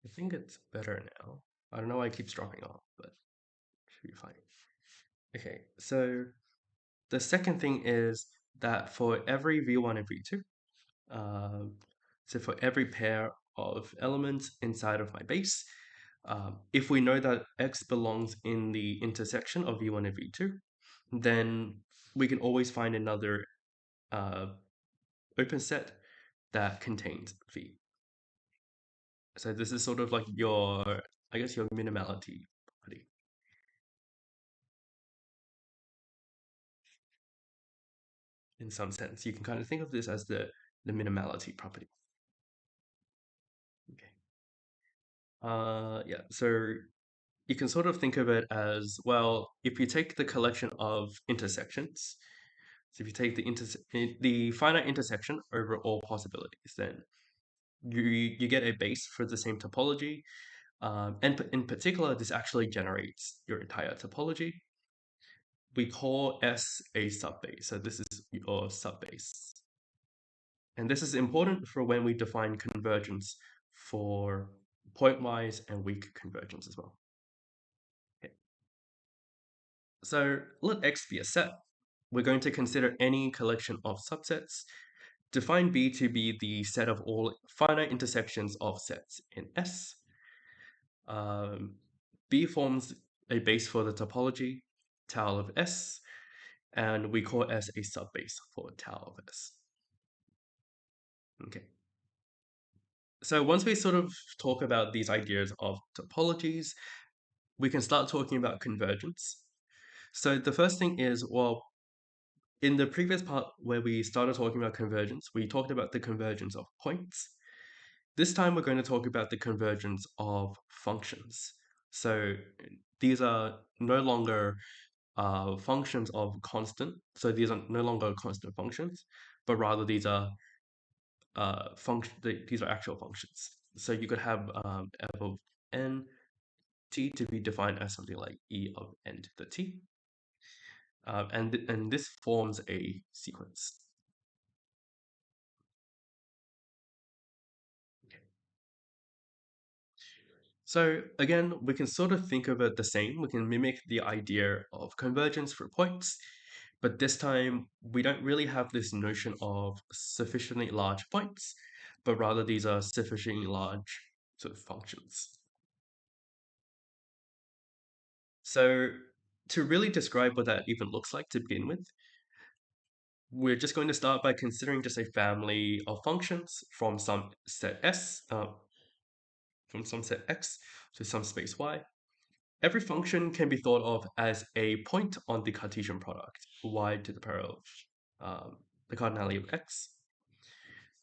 I think it's better now. I don't know why it keeps dropping off, but it should be fine. Okay, so the second thing is that for every v1 and v2, so for every pair of elements inside of my base, if we know that x belongs in the intersection of v1 and v2, then we can always find another open set that contains v. So this is sort of like your, I guess, your minimality property. In some sense, you can kind of think of this as the minimality property. Okay. Yeah, so you can sort of think of it as, well, if you take the collection of intersections, so if you take the finite intersection over all possibilities, then you get a base for the same topology. And in particular, this actually generates your entire topology. We call S a subbase, so this is your subbase. And this is important for when we define convergence for pointwise and weak convergence as well. Okay. So let X be a set. We're going to consider any collection of subsets. Define B to be the set of all finite intersections of sets in S. B forms a base for the topology, tau of S, and we call S a subbase for tau of S. Okay. So once we sort of talk about these ideas of topologies, we can start talking about convergence. So the first thing is, well, in the previous part where we started talking about convergence, we talked about the convergence of points. This time we're going to talk about the convergence of functions. So these are no longer functions of constant. So these are no longer constant functions, but rather these are these are actual functions. So you could have f of n t to be defined as something like e of n to the t. And this forms a sequence. So again, we can sort of think of it the same. We can mimic the idea of convergence for points, but this time we don't really have this notion of sufficiently large points, but rather these are sufficiently large sort of functions. So to really describe what that even looks like to begin with, we're just going to start by considering just a family of functions from some set S, from some set X to some space Y. Every function can be thought of as a point on the Cartesian product, y to the power of the cardinality of x,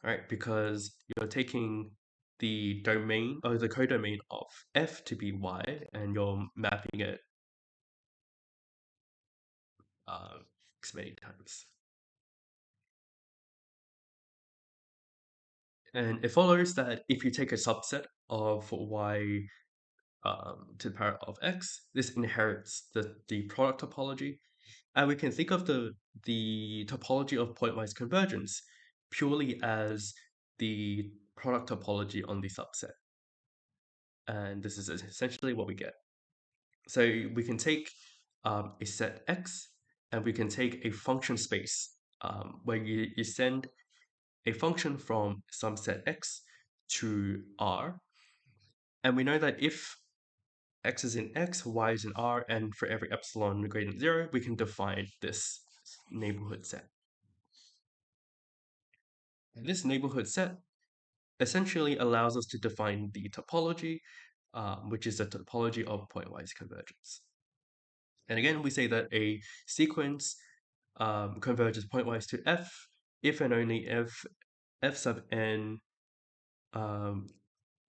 right? Because you're taking the domain or the codomain of f to be y, and you're mapping it x many times. And it follows that if you take a subset of y to the power of x, this inherits the product topology. And we can think of the topology of pointwise convergence purely as the product topology on the subset. And this is essentially what we get. So we can take a set X and we can take a function space where you send a function from some set X to R. And we know that if X is in X, Y is in R, and for every epsilon greater than 0, we can define this neighborhood set. And this neighborhood set essentially allows us to define the topology, which is the topology of pointwise convergence. And again, we say that a sequence converges pointwise to F if and only if F sub n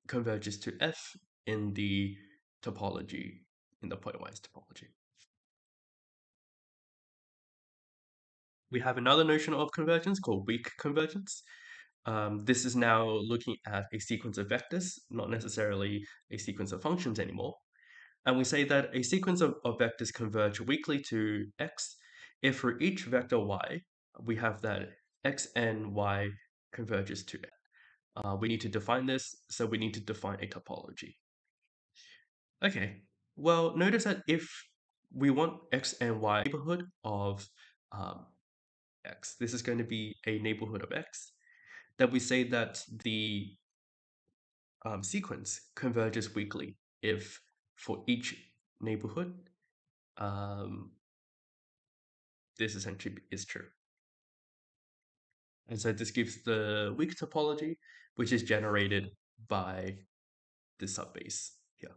converges to F in the topology, in the pointwise topology. We have another notion of convergence called weak convergence. This is now looking at a sequence of vectors, not necessarily a sequence of functions anymore. And we say that a sequence of vectors converge weakly to x if for each vector y, we have that x and y converges to n. We need to define this, so we need to define a topology. Okay, well, notice that if we want x and y neighborhood of x, this is going to be a neighborhood of x, then we say that the sequence converges weakly if for each neighborhood this essentially is true. And so this gives the weak topology, which is generated by the subbase here.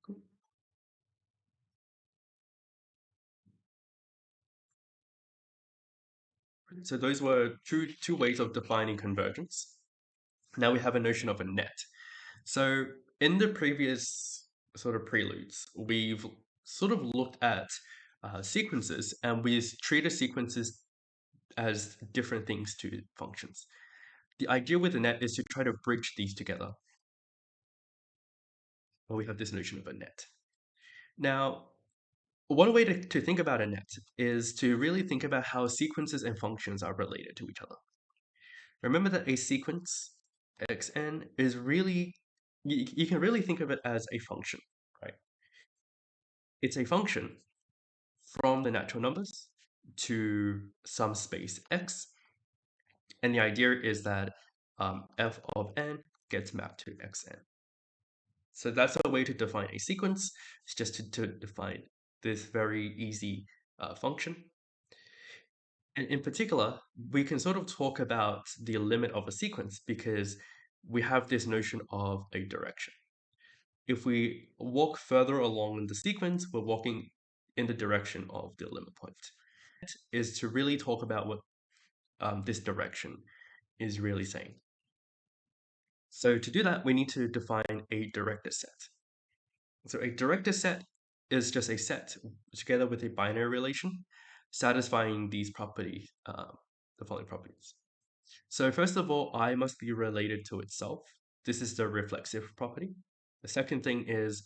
Cool. So those were two ways of defining convergence. Now we have a notion of a net. So in the previous sort of preludes, we've sort of looked at sequences, and we treated sequences as different things to functions. The idea with a net is to try to bridge these together. Well, we have this notion of a net. Now, one way to think about a net is to really think about how sequences and functions are related to each other. Remember that a sequence, xn, is really, you can really think of it as a function, right? It's a function from the natural numbers to some space x. And the idea is that f of n gets mapped to xn. So that's a way to define a sequence. It's just to define this very easy function. And in particular, we can sort of talk about the limit of a sequence because we have this notion of a direction. If we walk further along in the sequence, we're walking in the direction of the limit point. Is to really talk about what this direction is really saying. So to do that, we need to define a director set. So a director set is just a set together with a binary relation satisfying these properties, the following properties. So first of all, I must be related to itself. This is the reflexive property. The second thing is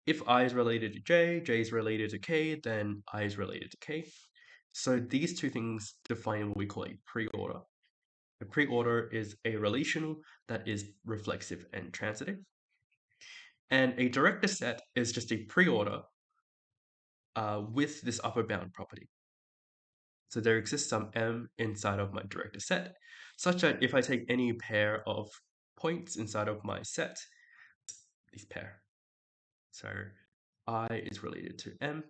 if I is related to J is related to K, then I is related to K. So these two things define what we call a preorder. A preorder is a relation that is reflexive and transitive. And a director set is just a preorder with this upper bound property. So there exists some m inside of my director set, such that if I take any pair of points inside of my set, these pair. So I is related to m,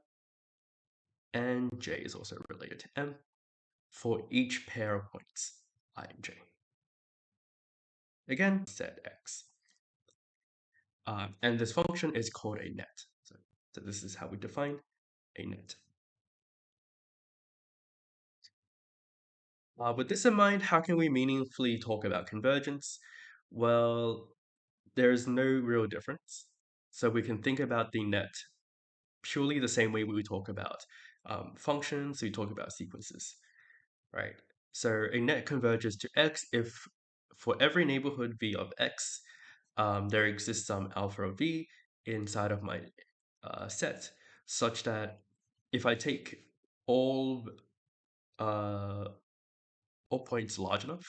and j is also related to m for each pair of points I and j. Again, zx. And this function is called a net. So this is how we define a net. With this in mind, how can we meaningfully talk about convergence? Well, there's no real difference. So we can think about the net purely the same way we talk about functions, we talk about sequences, right? So a net converges to x if for every neighborhood v of x, there exists some alpha of v inside of my set, such that if I take all uh, all points large enough,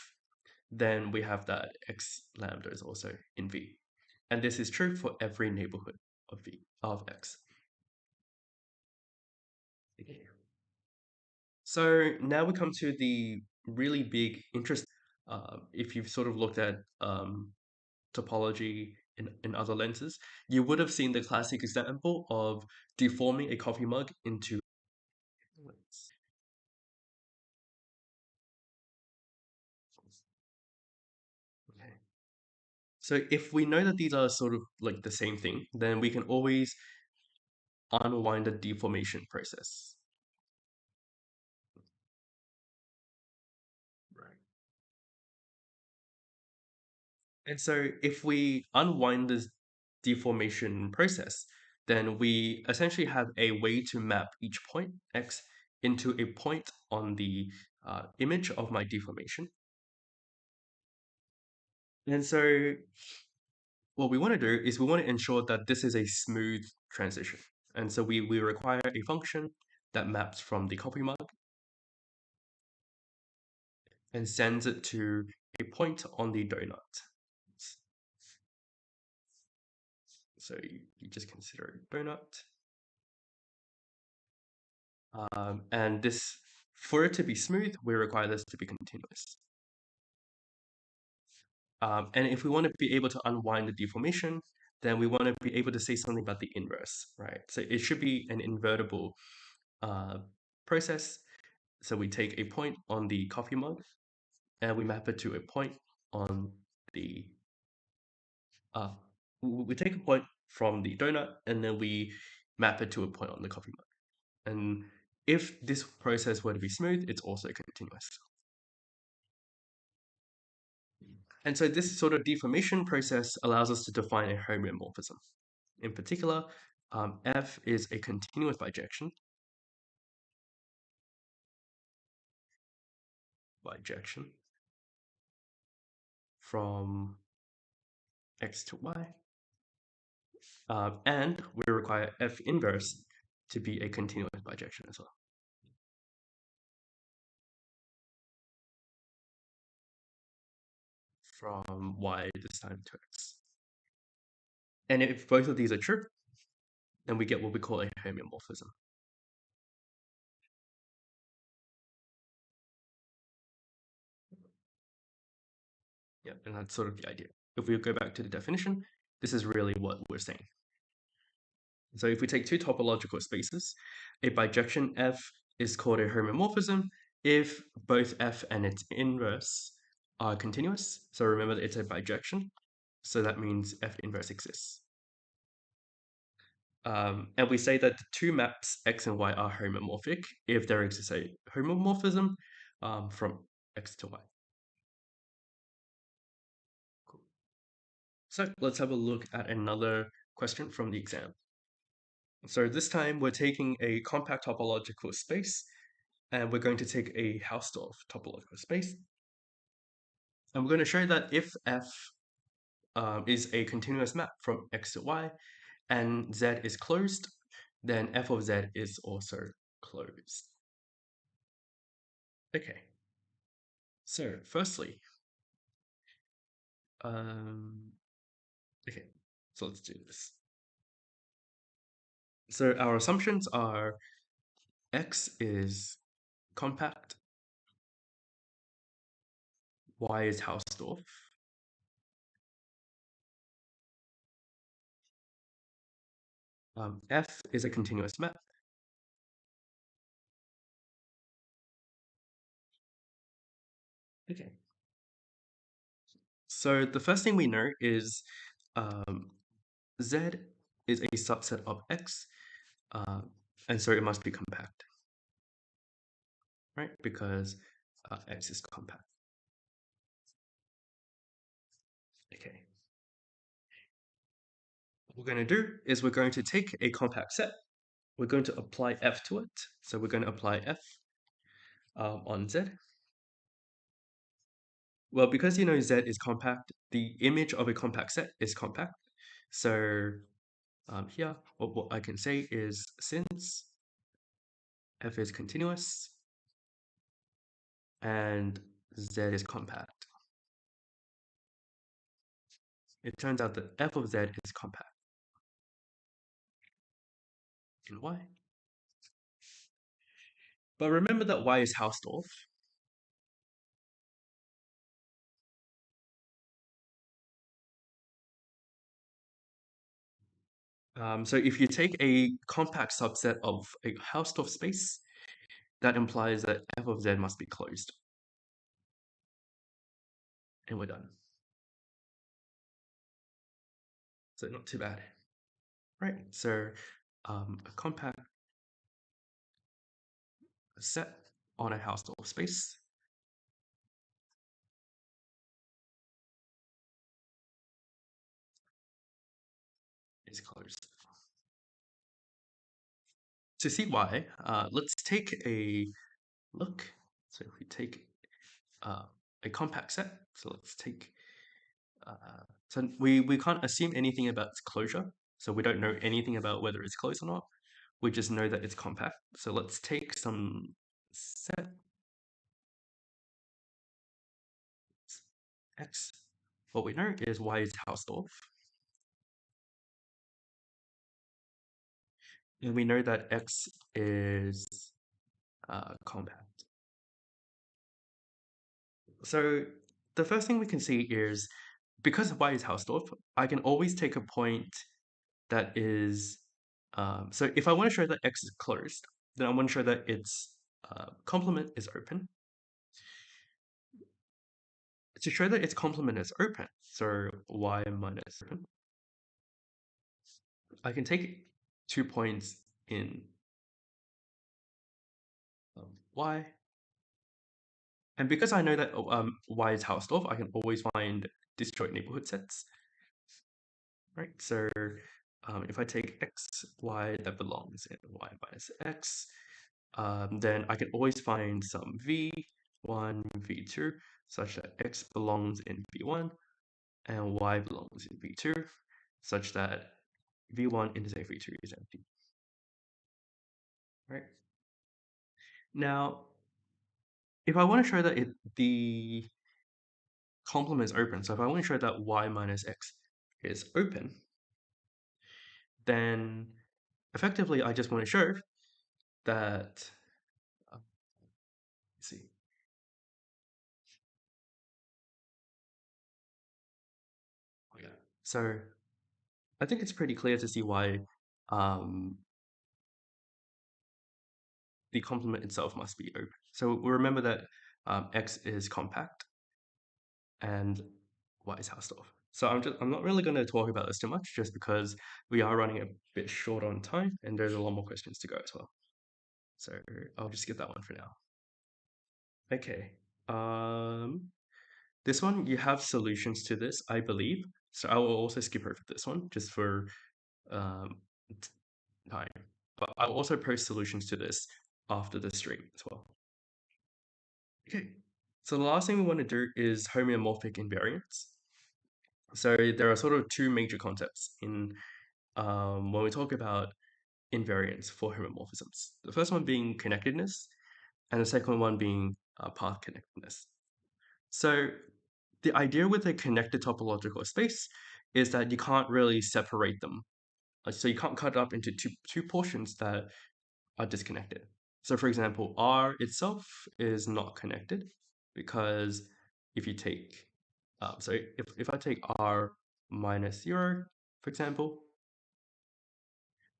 then we have that x lambda is also in V. And this is true for every neighborhood of V of x. Okay. So now we come to the really big interest. If you've sort of looked at topology in other lenses, you would have seen the classic example of deforming a coffee mug into. Okay. So if we know that these are sort of like the same thing, then we can always unwind the deformation process. Right. And so if we unwind this deformation process, then we essentially have a way to map each point x into a point on the image of my deformation. And so what we want to do is we want to ensure that this is a smooth transition. And so we require a function that maps from the copy mug and sends it to a point on the donut. So you just consider a donut. And this, for it to be smooth, we require this to be continuous. And if we want to be able to unwind the deformation, then we want to be able to say something about the inverse, right? So it should be an invertible process. So we take a point on the coffee mug and we map it to a point on the, we take a point from the donut and then we map it to a point on the coffee mug. And if this process were to be smooth, it's also continuous. And so this sort of deformation process allows us to define a homeomorphism. In particular, F is a continuous bijection from x to y, and we require F inverse to be a continuous bijection as well. From y this time to x. And if both of these are true, then we get what we call a homeomorphism. Yeah, and that's sort of the idea. If we go back to the definition, this is really what we're saying. So if we take two topological spaces, a bijection F is called a homomorphism if both F and its inverse are continuous. So remember that it's a bijection. So that means F inverse exists. And we say that the two maps X and Y are homomorphic if there exists a homomorphism from X to Y. Cool. So let's have a look at another question from the exam. So this time we're taking a compact topological space and we're going to take a Halsted topological space. And we're going to show that if F is a continuous map from X to Y and Z is closed, then F of Z is also closed. Okay. So firstly, okay, so let's do this. So our assumptions are X is compact, Y is Hausdorff, F is a continuous map, Okay. So the first thing we know is um, Z is a subset of X, uh, and so it must be compact, right? Because X is compact. Okay. What we're going to do is we're going to take a compact set. We're going to apply F to it. So we're going to apply F on Z. Well, because you know Z is compact, the image of a compact set is compact. So here, what I can say is since F is continuous and Z is compact, it turns out that F of Z is compact. And why? But remember that Y is Hausdorff. So if you take a compact subset of a Hausdorff space, that implies that F of Z must be closed. And we're done. So not too bad. Right, so a compact set on a Hausdorff space is closed. To see why, let's take a look. So if we take a compact set, so let's take, so we can't assume anything about its closure. So we don't know anything about whether it's closed or not. We just know that it's compact. So let's take some set X. What we know is Y is Hausdorff. And we know that X is compact. So the first thing we can see is because Y is Hausdorff, I can always take a point that is, so if I want to show that X is closed, then I want to show that its complement is open. To show that its complement is open, so Y minus open, I can take 2 points in Y. And because I know that Y is Hausdorff, I can always find disjoint neighborhood sets. Right, so if I take X, Y that belongs in Y minus X, then I can always find some V1, V2, such that X belongs in V1 and Y belongs in V2, such that V1 intersect V2 is empty. Right? Now, if I want to show that the complement is open, so if I want to show that Y minus X is open, then effectively I just want to show that, let's see, yeah. So I think it's pretty clear to see why the complement itself must be open. So we remember that X is compact and Y is Hausdorff. So I'm not really going to talk about this too much, just because we are running a bit short on time and there's a lot more questions to go as well. So I'll just skip that one for now. Okay. This one you have solutions to this, I believe. So I will also skip over this one just for um, time. But I'll also post solutions to this after the stream as well. Okay, so the last thing we want to do is homeomorphic invariance. So there are sort of two major concepts in when we talk about invariance for homomorphisms. The first one being connectedness, and the second one being path connectedness. So the idea with a connected topological space is that you can't really separate them. So you can't cut it up into two portions that are disconnected. So for example, R itself is not connected because if you take, so if I take R minus 0, for example,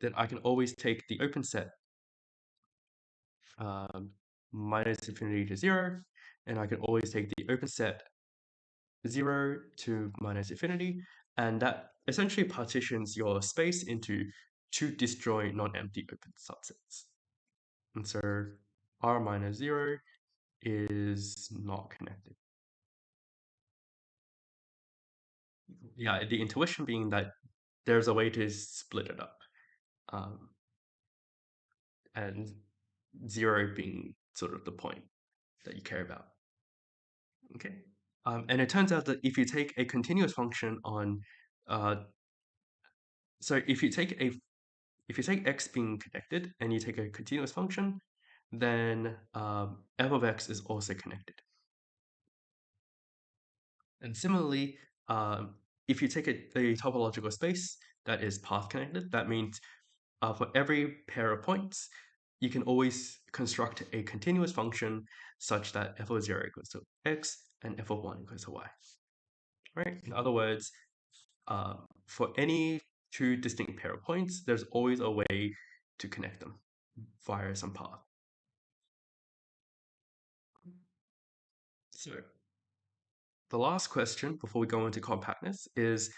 then I can always take the open set minus infinity to 0, and I can always take the open set 0 to minus infinity, and that essentially partitions your space into two disjoint non-empty open subsets. And so R minus 0 is not connected. Yeah, the intuition being that there's a way to split it up, um, and 0 being sort of the point that you care about. Okay. And it turns out that if you take a continuous function on, uh, so if you take x being connected and you take a continuous function, then f of x is also connected. And similarly, um, if you take a topological space that is path connected, that means for every pair of points, you can always construct a continuous function such that f of 0 equals to x and f of 1 equals to y. Right? In other words, for any two distinct pair of points, there's always a way to connect them via some path. So the last question before we go into compactness is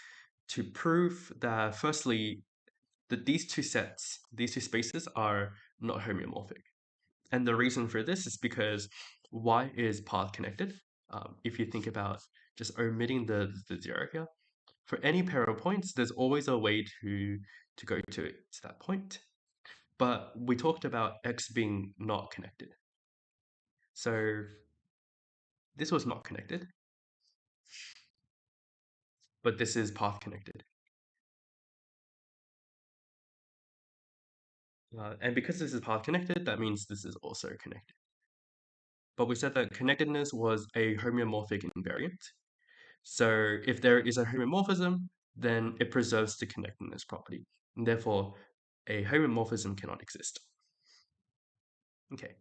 to prove that, firstly, that these two spaces are not homeomorphic. And the reason for this is because y is path connected. If you think about just omitting the 0 here, for any pair of points, there's always a way to go to that point. But we talked about x being not connected. So this was not connected, but this is path connected. And because this is path connected, that means this is also connected. But we said that connectedness was a homeomorphic invariant. So if there is a homomorphism, then it preserves the connectedness property. And therefore, a homomorphism cannot exist. Okay.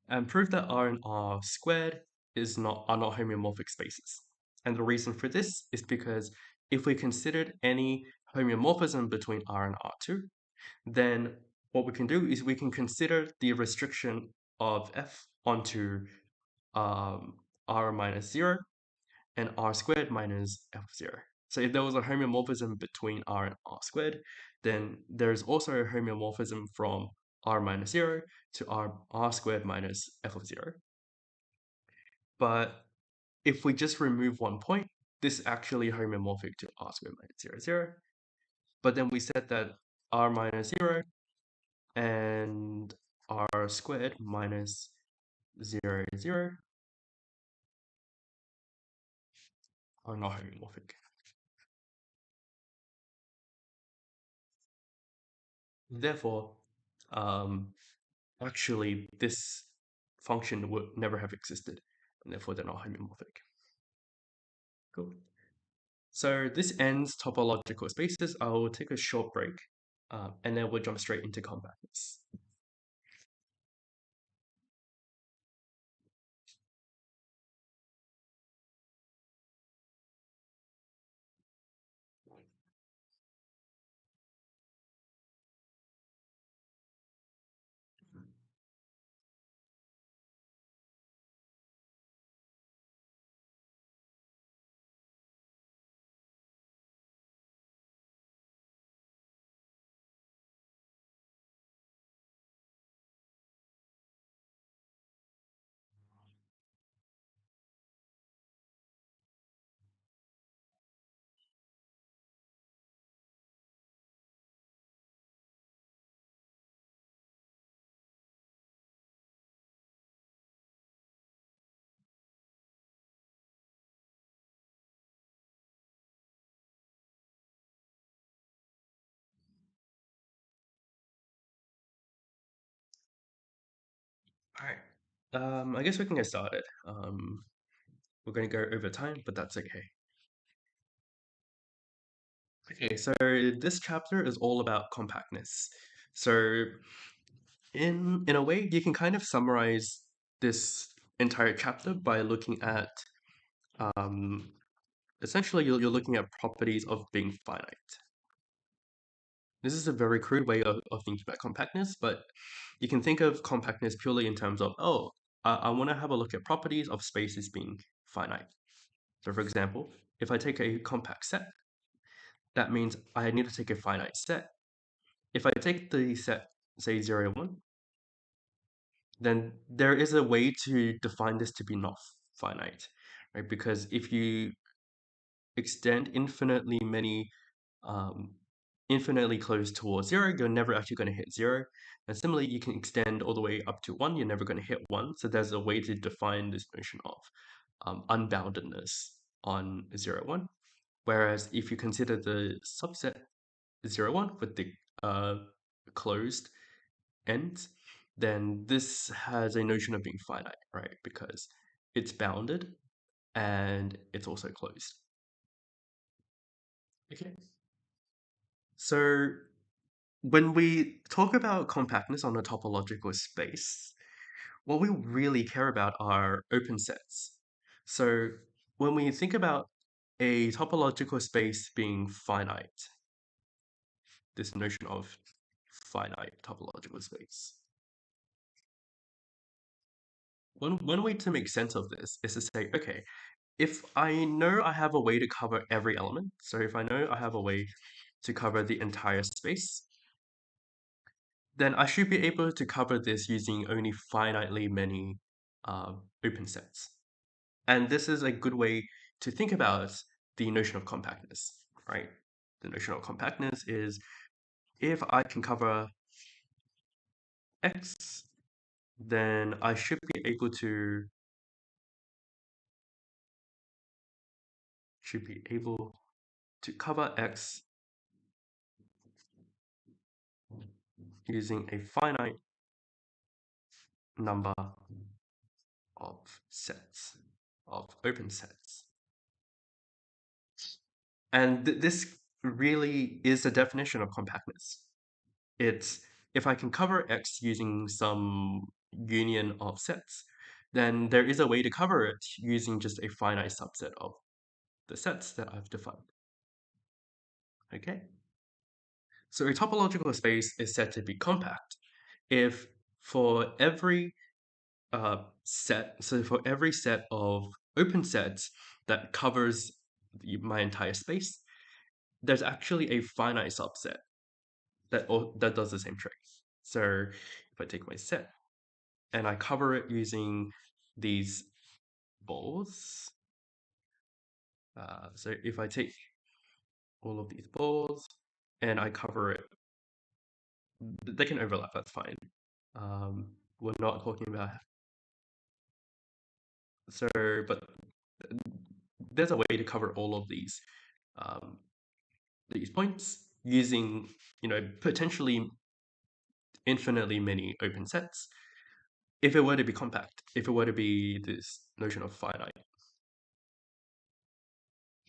And prove that R and R squared are not homeomorphic spaces. And the reason for this is because if we considered any homeomorphism between R and R2, then what we can do is we can consider the restriction of f onto R minus 0 and R squared minus f of 0. So if there was a homeomorphism between R and R squared, then there's also a homeomorphism from R minus 0 to R squared minus f of 0. But if we just remove one point, this is actually homomorphic to R squared minus 0, 0. But then we said that R minus 0 and R squared minus 0, 0 are not homomorphic. Therefore, actually, this function would never have existed, and therefore they're not homomorphic. Cool. So this ends topological spaces. I will take a short break, and then we'll jump straight into compactness. All right. I guess we can get started. We're going to go over time, but that's okay. Okay, so this chapter is all about compactness. So in a way, you can kind of summarize this entire chapter by looking at essentially you're looking at properties of being finite. This is a very crude way of thinking about compactness, but you can think of compactness purely in terms of, oh, I want to have a look at properties of spaces being finite. So for example, if I take a compact set, that means I need to take a finite set. If I take the set, say 0, 1, then there is a way to define this to be not finite, right? Because if you extend um, infinitely close towards 0, you're never actually going to hit 0. And similarly, you can extend all the way up to 1, you're never going to hit 1. So there's a way to define this notion of unboundedness on 0, 1. Whereas if you consider the subset 0, 1 with the closed ends, then this has a notion of being finite, right? Because it's bounded and it's also closed. Okay. So when we talk about compactness on a topological space, what we really care about are open sets. So when we think about a topological space being finite, this notion of finite topological space, one way to make sense of this is to say, okay, if I know I have a way to cover every element, so if I know I have a way to cover the entire space, then I should be able to cover this using only finitely many open sets. And this is a good way to think about the notion of compactness, right? The notion of compactness is if I can cover X, then I should be able to cover X using a finite number of sets, of open sets. And this really is the definition of compactness. It's if I can cover X using some union of sets, then there is a way to cover it using just a finite subset of the sets that I've defined. Okay? So a topological space is said to be compact if for every for every set of open sets that covers my entire space, there's actually a finite subset that does the same trick. So if I take my set and I cover it using these balls, so if I take all of these balls and I cover it, they can overlap, that's fine. We're not talking about so, but there's a way to cover all of um, these points using, potentially infinitely many open sets. If it were to be compact, if it were to be this notion of finite,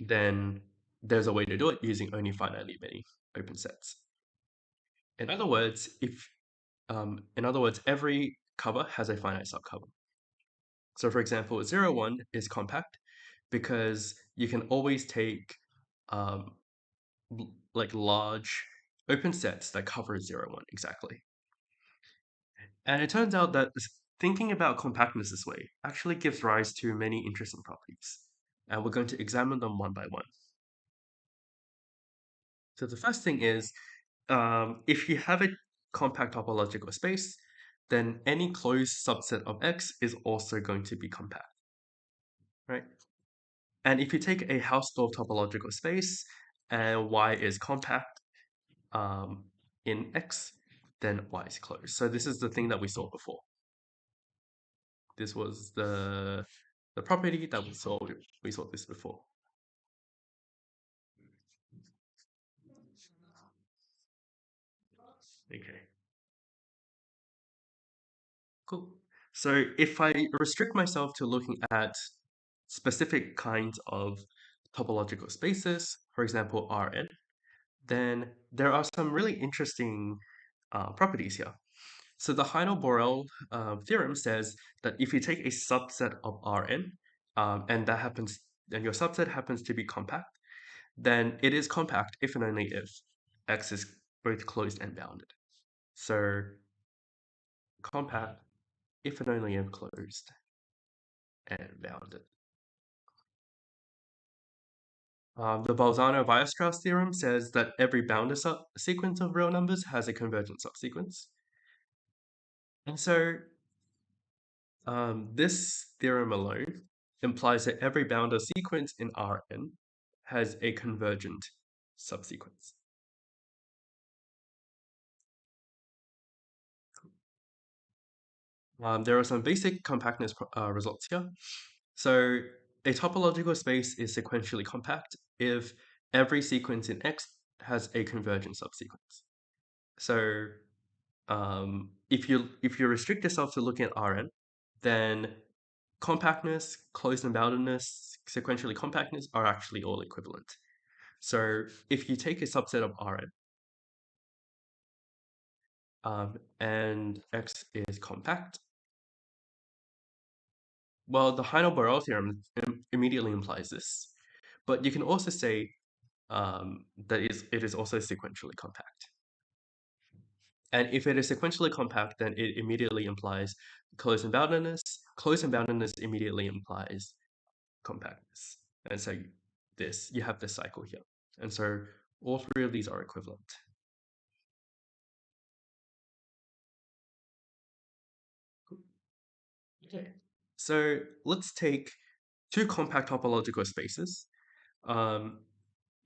then there's a way to do it using only finitely many open sets. In other words, every cover has a finite subcover. So for example, 0, 1 is compact because you can always take um, like large open sets that cover 0, 1 exactly. And it turns out that thinking about compactness this way actually gives rise to many interesting properties. And we're going to examine them one by one. So the first thing is, if you have a compact topological space, then any closed subset of X is also going to be compact, right? And if you take a Halsted topological space and Y is compact in X, then Y is closed. So this is the thing that we saw before. This was the property that we saw this before. Okay, cool. So if I restrict myself to looking at specific kinds of topological spaces, for example, Rn, then there are some really interesting properties here. So the Heine-Borel theorem says that if you take a subset of Rn, and your subset happens to be compact, then it is compact if and only if X is both closed and bounded. So compact if and only if closed and bounded. The Bolzano-Weierstrass theorem says that every bounded sequence of real numbers has a convergent subsequence. And so this theorem alone implies that every bounded sequence in Rn has a convergent subsequence. There are some basic compactness results here. So a topological space is sequentially compact if every sequence in X has a convergent subsequence. So if you restrict yourself to looking at Rn, then compactness, closed and boundedness, sequentially compactness are actually all equivalent. So if you take a subset of Rn, and X is compact, well, the Heine-Borel theorem immediately implies this, but you can also say that it is also sequentially compact. And if it is sequentially compact, then it immediately implies closed and boundedness. Closed and boundedness immediately implies compactness. And so you have this cycle here. And so all three of these are equivalent. Okay. So let's take two compact topological spaces, and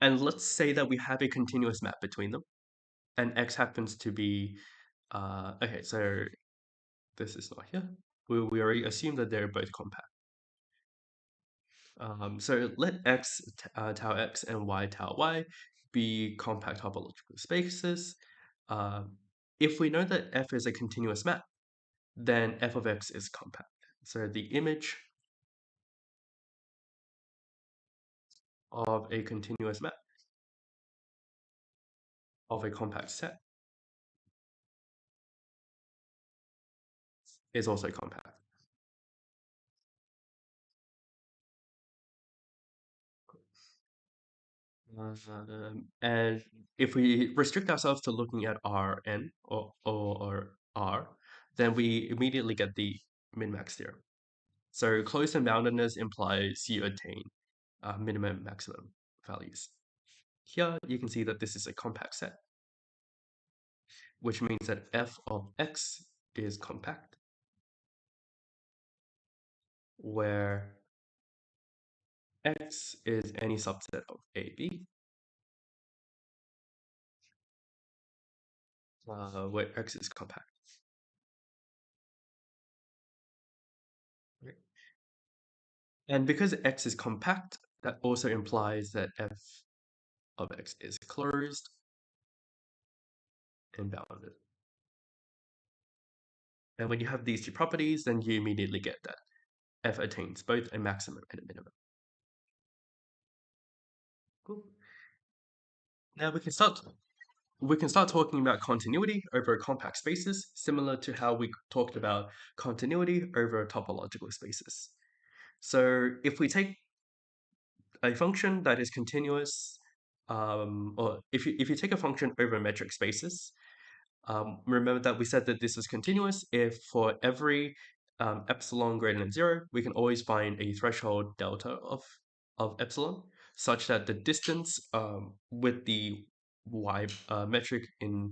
let's say that we have a continuous map between them, and X happens to be, okay, so this is not here. We already assume that they're both compact. So let X, tau X, and Y, tau Y be compact topological spaces. If we know that F is a continuous map, then F of X is compact. So the image of a continuous map of a compact set is also compact. And if we restrict ourselves to looking at Rn or R, then we immediately get the min-max theorem. So closed and boundedness implies you attain minimum maximum values. Here you can see that this is a compact set, which means that f of x is compact, where x is any subset of AB, where x is compact. Right? And because x is compact, that also implies that f of x is closed and bounded. And when you have these two properties, then you immediately get that f attains both a maximum and a minimum. Cool. Now we can start talking about continuity over compact spaces, similar to how we talked about continuity over topological spaces. So if we take a function that is continuous, or if you take a function over metric spaces, remember that we said that this is continuous if for every epsilon greater than 0, we can always find a threshold delta of epsilon, such that the distance with the y metric in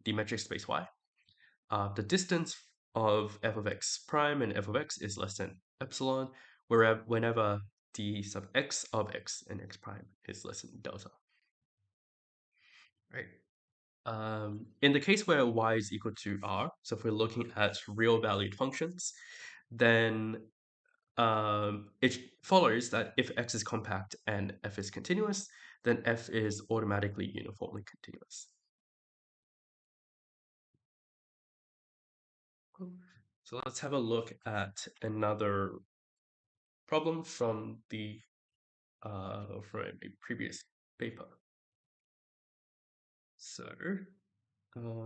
the metric space y, the distance of f of x prime and f of x is less than epsilon, whenever d sub x of x and x prime is less than delta. Right. In the case where y is equal to r, so if we're looking at real valued functions, then it follows that if x is compact and f is continuous, then f is automatically uniformly continuous. Cool. So let's have a look at another problem from from a previous paper. So let's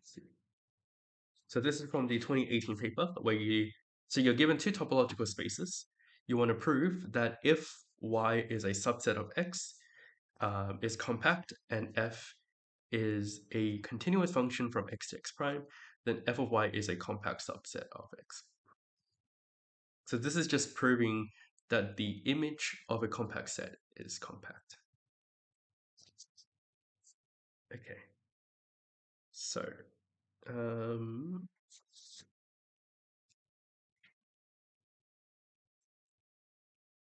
see. So this is from the 2018 paper where you're given two topological spaces. You want to prove that if y is a subset of x, is compact, and f is a continuous function from x to x prime, then f of y is a compact subset of x. So this is just proving that the image of a compact set is compact. Okay. So,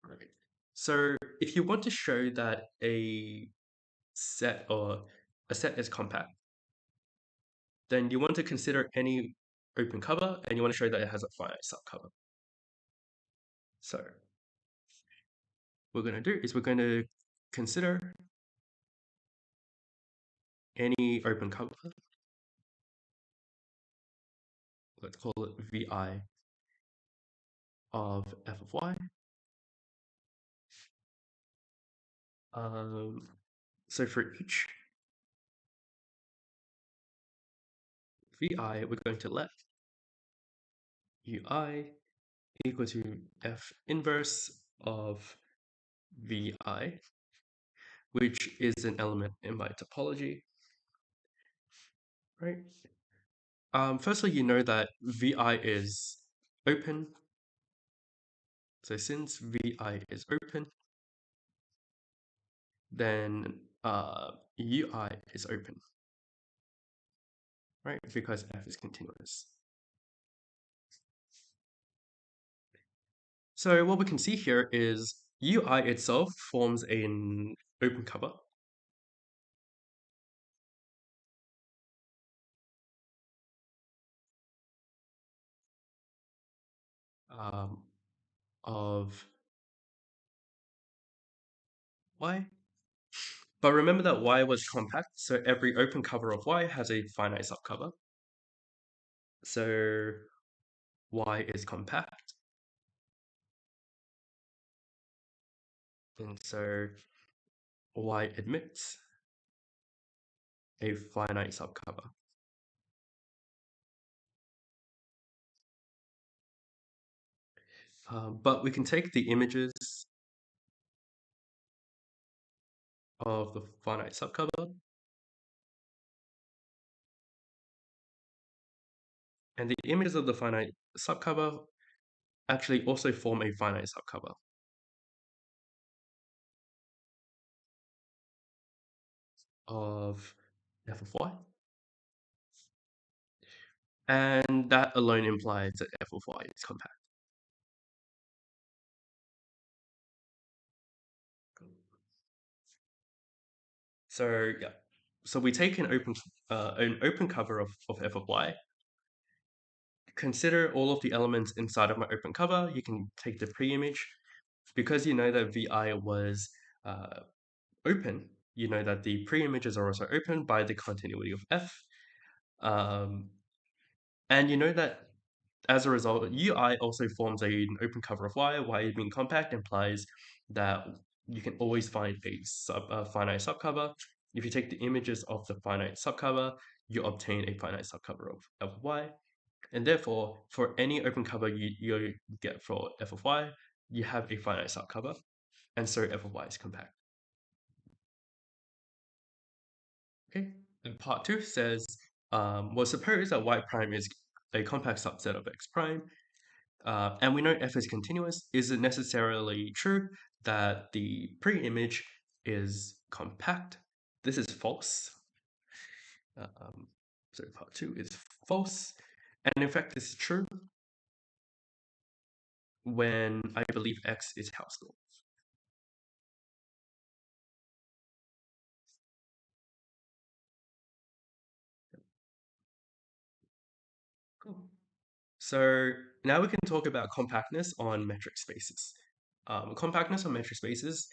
right. So if you want to show that a set is compact, then you want to consider any open cover and you want to show that it has a finite subcover. So what we're going to do is we're going to consider any open cover. Let's call it Vi of f of y. So for each Vi, we're going to let Ui equal to f inverse of Vi, which is an element in my topology, right? Firstly, you know that Vi is open. So since Vi is open, then Ui is open, right? Because f is continuous. So what we can see here is Ui itself forms an open cover. Of y. But remember that y was compact, so every open cover of y has a finite subcover. So y is compact. And so y admits a finite subcover. But we can take the images of the finite subcover, and the images of the finite subcover actually also form a finite subcover. Of f of y. And that alone implies that f of y is compact. So yeah, so we take an open cover of f of y. Consider all of the elements inside of my open cover. You can take the pre-image. Because you know that Vi was open, you know that the pre-images are also open by the continuity of f. And you know that as a result, Ui also forms an open cover of y. Y being compact implies that you can always find a finite subcover. If you take the images of the finite subcover, you obtain a finite subcover of y. And therefore, for any open cover you get for f of y, you have a finite subcover, and so f of y is compact. Okay, and part 2 says, well, suppose that y prime is a compact subset of x prime, and we know f is continuous. Is it necessarily true that the pre-image is compact? This is false. So part 2 is false. And in fact, this is true when I believe x is Halsted. Cool. So now we can talk about compactness on metric spaces. Compactness on metric spaces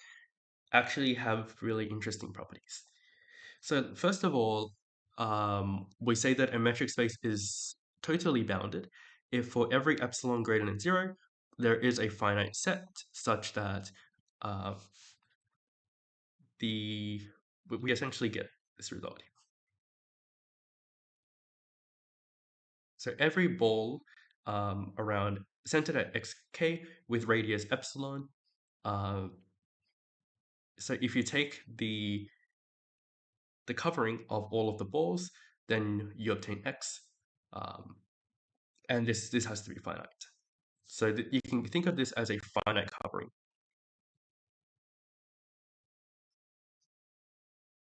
actually have really interesting properties. So first of all, we say that a metric space is totally bounded if for every epsilon greater than 0, there is a finite set such that uh, we essentially get this result. So every ball around centered at xk with radius epsilon. So if you take the covering of all of the balls, then you obtain x. Um, and this has to be finite. So that you can think of this as a finite covering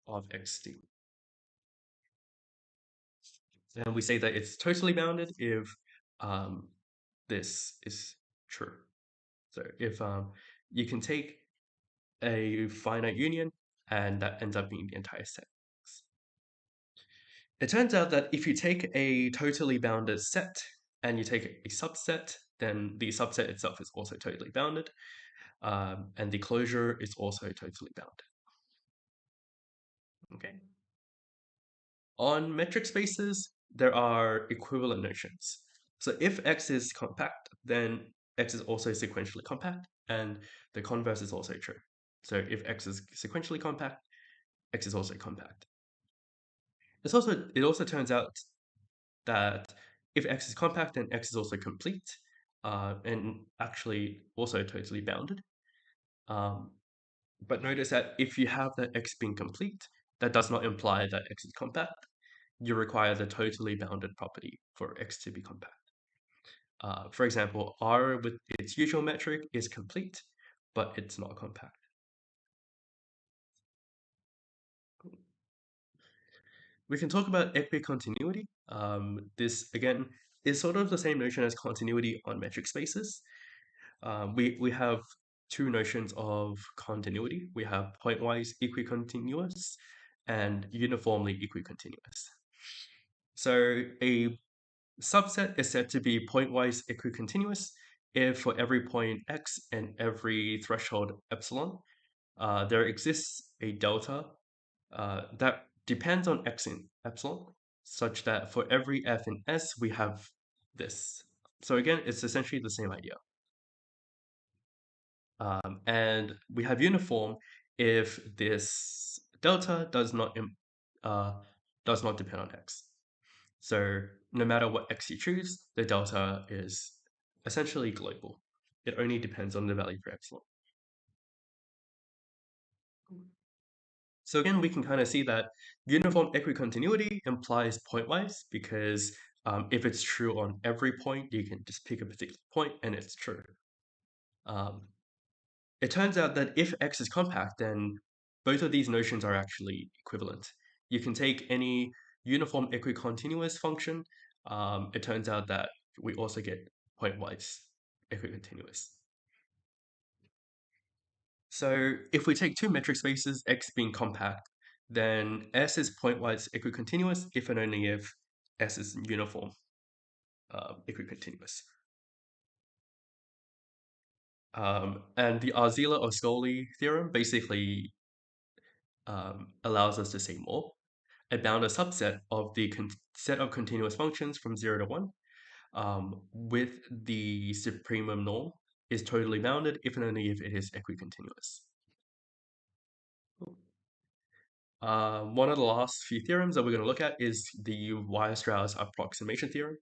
of xt. And we say that it's totally bounded if this is true. So if you can take a finite union and that ends up being the entire set. It turns out that if you take a totally bounded set and you take a subset, then the subset itself is also totally bounded, and the closure is also totally bounded. Okay. On metric spaces, there are equivalent notions. So if X is compact, then X is also sequentially compact, and the converse is also true. So if X is sequentially compact, X is also compact. It also turns out that if X is compact, then X is also complete, and actually also totally bounded. But notice that if you have the X being complete, that does not imply that X is compact. You require the totally bounded property for X to be compact. For example, R with its usual metric is complete, but it's not compact. We can talk about equicontinuity. This, again, is sort of the same notion as continuity on metric spaces. We have two notions of continuity. We have pointwise equicontinuous and uniformly equicontinuous. So a subset is said to be pointwise equicontinuous if for every point x and every threshold epsilon, there exists a delta that depends on x and epsilon, such that for every f and s, we have this. So again, it's essentially the same idea. And we have uniform if this delta does not depend on x. So no matter what x you choose, the delta is essentially global. It only depends on the value for epsilon. So again, we can kind of see that uniform equicontinuity implies pointwise because if it's true on every point, you can just pick a particular point and it's true. It turns out that if X is compact, then both of these notions are actually equivalent. You can take any uniform equicontinuous function. It turns out that we also get pointwise equicontinuous. So if we take two metric spaces, X being compact, then S is pointwise equicontinuous if and only if S is uniform equicontinuous. And the Arzela-Ascoli theorem basically allows us to say more. A bounded subset of the set of continuous functions from 0 to 1 with the supremum norm is totally bounded if and only if it is equicontinuous. One of the last few theorems that we're going to look at is the Weierstrass approximation theorem.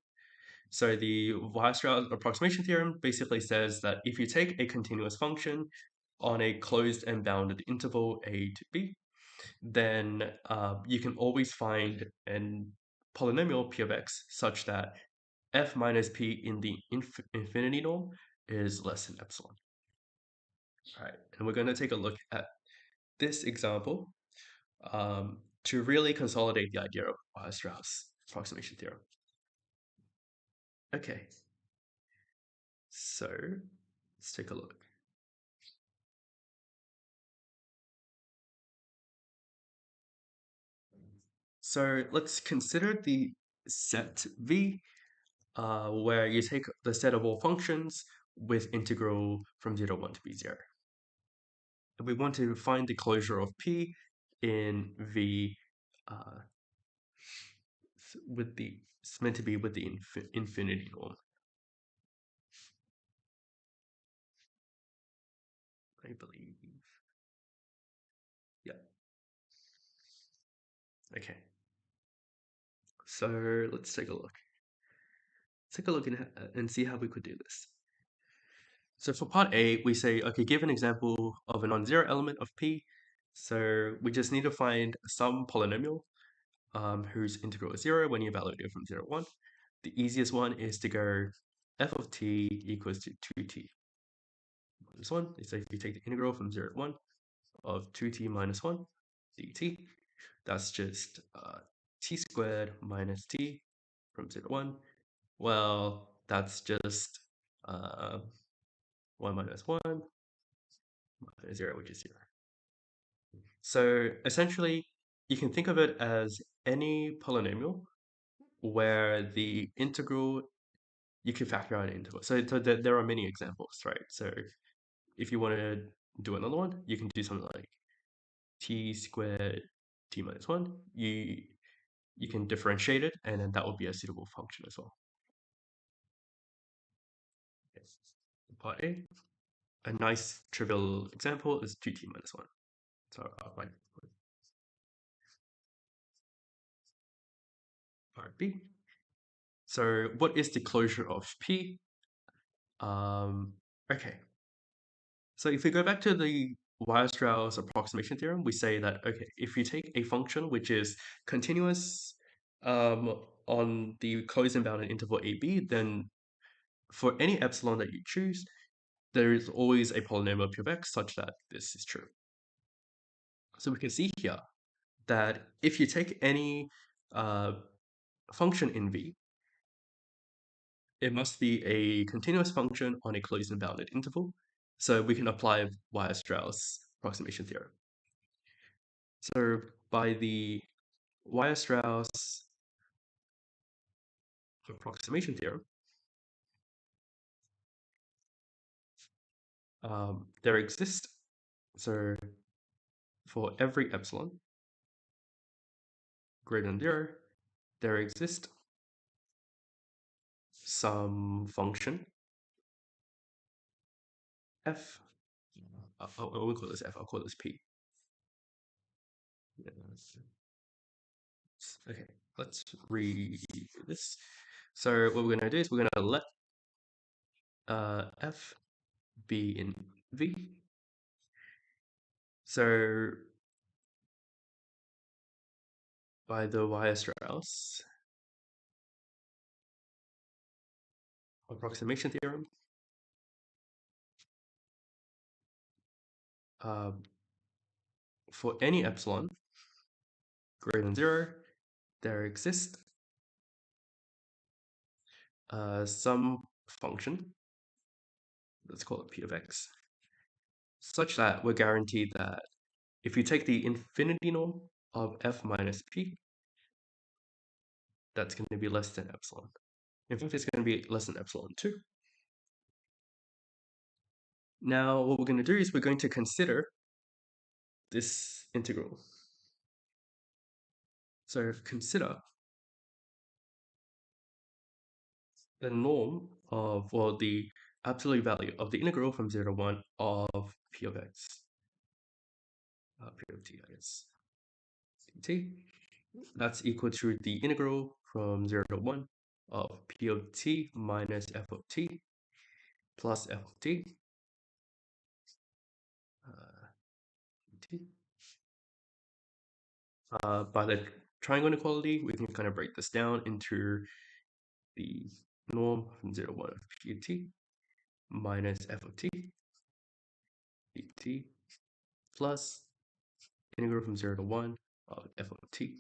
So the Weierstrass approximation theorem basically says that if you take a continuous function on a closed and bounded interval a to b, then you can always find a polynomial p of x such that f minus p in the infinity norm is less than epsilon. All right, and we're going to take a look at this example to really consolidate the idea of Weierstrass approximation theorem. Okay, so let's take a look. So let's consider the set V, where you take the set of all functions with integral from 0 to 1 to be 0. And we want to find the closure of P in V with the, it's meant to be with the infinity norm. I believe. Yeah. Okay. So let's take a look. Let's take a look and see how we could do this. So for part A, we say, okay, give an example of a non-zero element of P. So we just need to find some polynomial whose integral is 0 when you evaluate it from 0 to 1. the easiest one is to go f of t equals to 2t minus 1. So if you take the integral from 0 to 1 of 2t minus 1 dt, that's just t squared minus t from 0 to 1. Well, that's just 1 minus 1 minus 0, which is 0. So essentially, you can think of it as any polynomial where the integral, you can factor out an interval. So there are many examples, right? So if you want to do another one, you can do something like t squared t minus 1. You can differentiate it, and then that would be a suitable function as well. Yes. Part A, a nice trivial example is 2t minus 1. So I'll write part B. So what is the closure of P? Okay. So if we go back to the Weierstrass approximation theorem, we say that, okay, if you take a function which is continuous on the closed and bounded interval AB, then for any epsilon that you choose, there is always a polynomial P of x such that this is true. So we can see here that if you take any function in V, it must be a continuous function on a closed and bounded interval. So we can apply Weierstrass approximation theorem. So by the Weierstrass approximation theorem, there exists, so for every epsilon greater than 0, there exists some function f. I won't call this f, I'll call this p. Okay, let's read this. So what we're going to do is we're going to let f be in V. So by the Weierstrass approximation theorem, for any epsilon greater than 0, there exists some function, let's call it p of x, such that we're guaranteed that if you take the infinity norm of f minus p, that's going to be less than epsilon. In fact, it's going to be less than epsilon 2. Now, what we're going to do is we're going to consider this integral. So consider the norm of, well, the absolute value of the integral from 0 to 1 of p of x, p of t, I guess, dt. That's equal to the integral from 0 to 1 of p of t minus f of t plus f of t. By the triangle inequality, we can kind of break this down into the norm from 0 to 1 of p of t minus f of t dt plus integral from 0 to 1 of f of t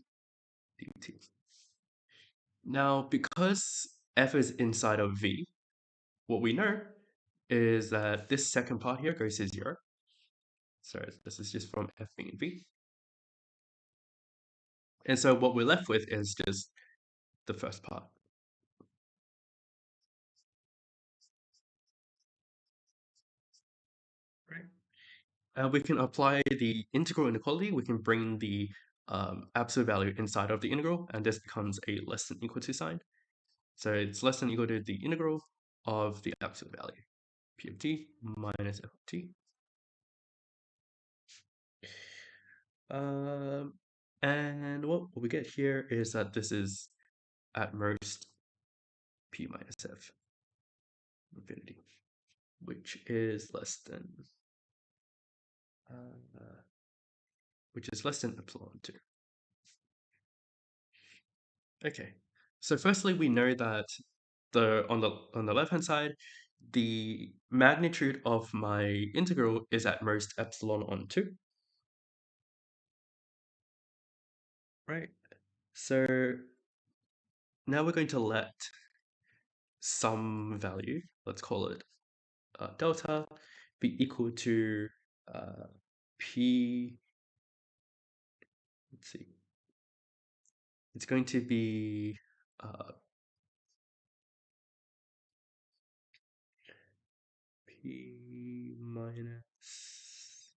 dt. Now, because f is inside of V, what we know is that this second part here goes to 0. So this is just from f being V. And so what we're left with is just the first part. Right. We can apply the integral inequality. We can bring the absolute value inside of the integral, and this becomes a less than equal to sign. So it's less than equal to the integral of the absolute value, p of t minus f of t. And what we get here is that this is at most p minus f infinity, which is less than epsilon 2. Okay, So firstly, we know that on the left hand side, the magnitude of my integral is at most epsilon on 2, right? So now we're going to let some value, let's call it delta, be equal to uh, p, let's see, it's going to be uh, p minus,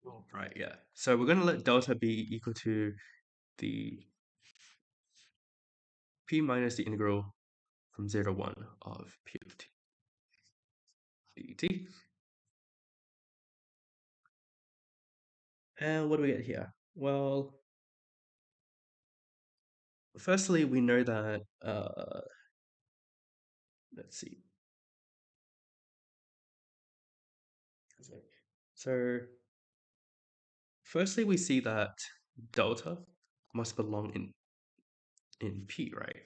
oh, right, yeah. So we're going to let delta be equal to the p minus the integral from 0 to 1 of p of t dt. And what do we get here? Well, firstly, we know that, let's see. So, firstly, we see that delta must belong in P, right?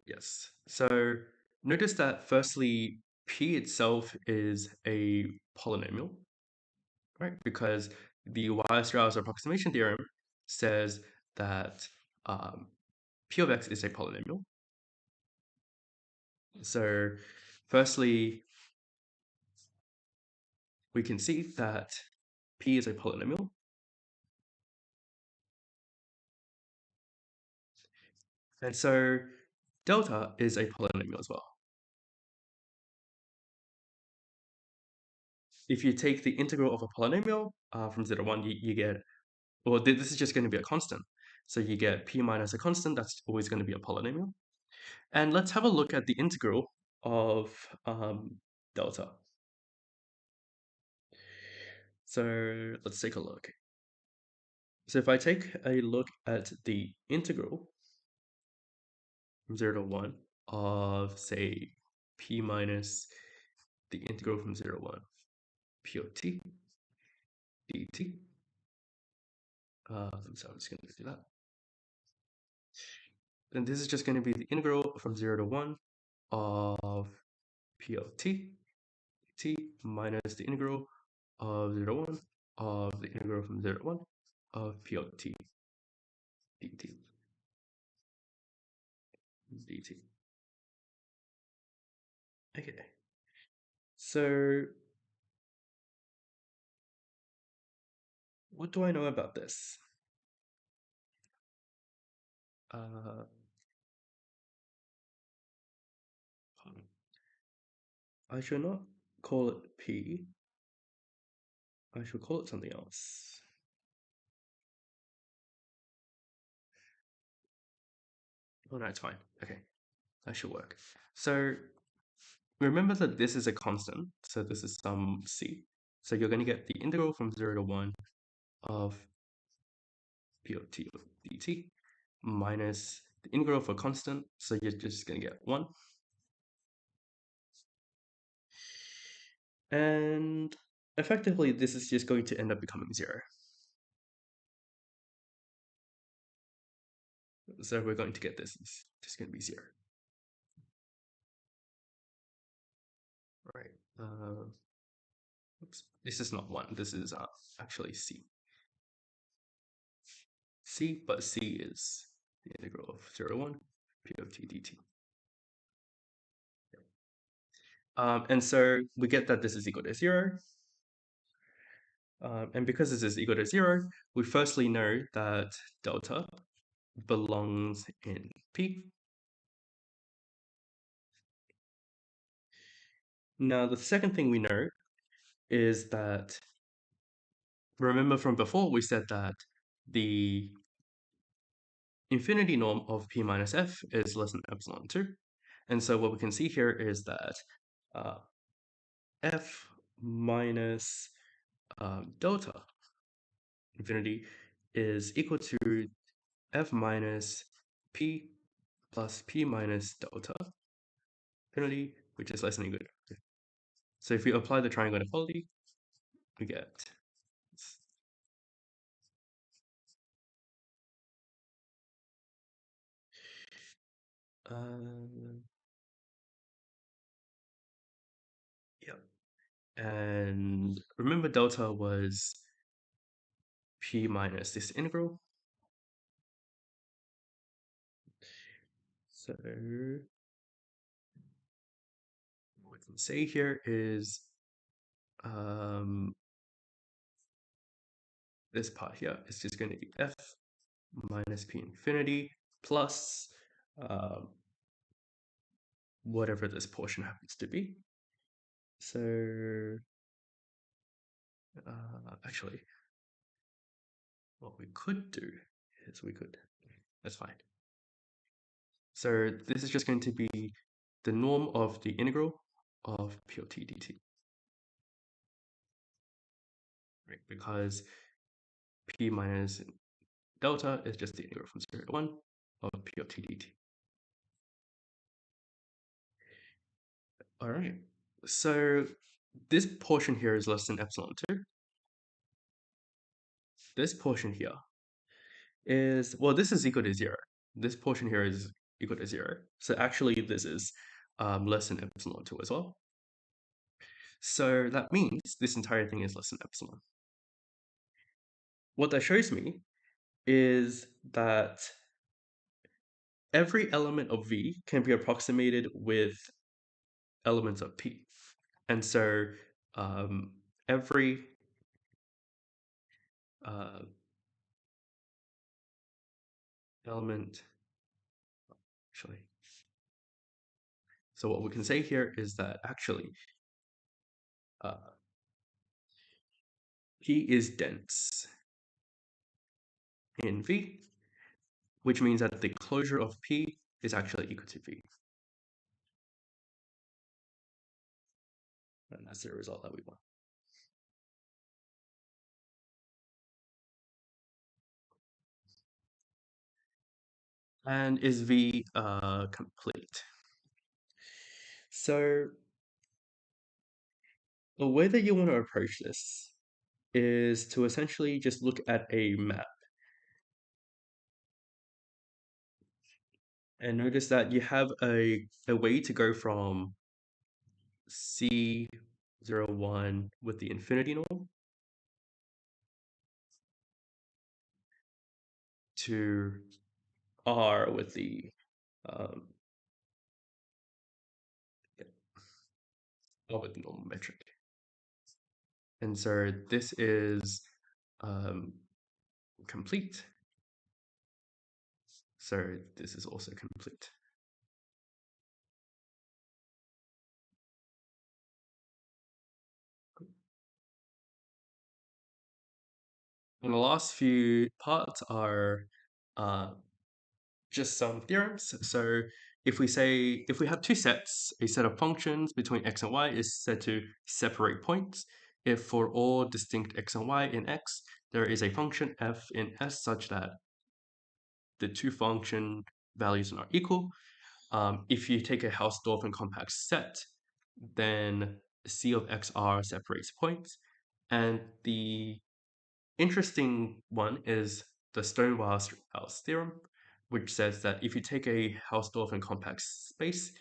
Yes. So, notice that firstly, P itself is a polynomial, right? Because the Weierstrass approximation theorem says that P of x is a polynomial. So, firstly, we can see that P is a polynomial. And so delta is a polynomial as well. If you take the integral of a polynomial from 0 to 1, you get, well, this is just going to be a constant. So you get P minus a constant, that's always going to be a polynomial. And let's have a look at the integral of delta. So let's take a look. So if I take a look at the integral from 0 to 1 of, say, P minus the integral from 0 to 1 P of t dt. So I'm just going to do that. And this is just going to be the integral from 0 to 1 of P of t minus the integral of 0 to 1 of the integral from 0 to 1 of P of t dt. Okay. So what do I know about this? I should not call it P. I should call it something else. Oh, no, it's fine. Okay, that should work. So remember that this is a constant, so this is some c. So you're going to get the integral from 0 to 1 of P of t dt minus the integral of a constant, so you're just going to get 1. And effectively, this is just going to end up becoming 0. So we're going to get this, it's just going to be 0. Right. Oops. This is not 1. This is actually c. C, but c is the integral of 0 to 1 P of t dt. And so we get that this is equal to 0. And because this is equal to 0, we firstly know that delta belongs in P. Now, the second thing we know is that, remember from before, we said that the infinity norm of P minus F is less than epsilon 2. And so what we can see here is that F minus delta infinity is equal to F minus P plus P minus delta infinity, which is less than or equal to So if we apply the triangle inequality, we get um, yeah. And remember delta was p minus this integral. So what we can say here is this part here is just going to be f minus p infinity plus um, whatever this portion happens to be. So actually, what we could do is that's fine. So this is just going to be the norm of the integral of p of t dt. Right? Because p minus delta is just the integral from 0 to 1 of p of t dt. All right, so this portion here is less than epsilon 2. This portion here is, well, this is equal to 0. This portion here is equal to 0. So actually this is less than epsilon 2 as well. So that means this entire thing is less than epsilon. What that shows me is that every element of V can be approximated with elements of P. And so every element, actually, so what we can say here is that actually P is dense in V, which means that the closure of P is actually equal to V. And that's the result that we want. And is V complete? So the way that you want to approach this is to essentially just look at a map and notice that you have a way to go from C01 with the infinity norm to R with the normal metric. And so this is complete. So this is also complete. And the last few parts are just some theorems. So if we have two sets, a set of functions between x and y is said to separate points if for all distinct x and y in X, there is a function f in S such that the two function values are equal. If you take a Hausdorff and compact set, then C of XR separates points. And the interesting one is the Stonewall-House theorem, which says that if you take a Hausdorff and compact space,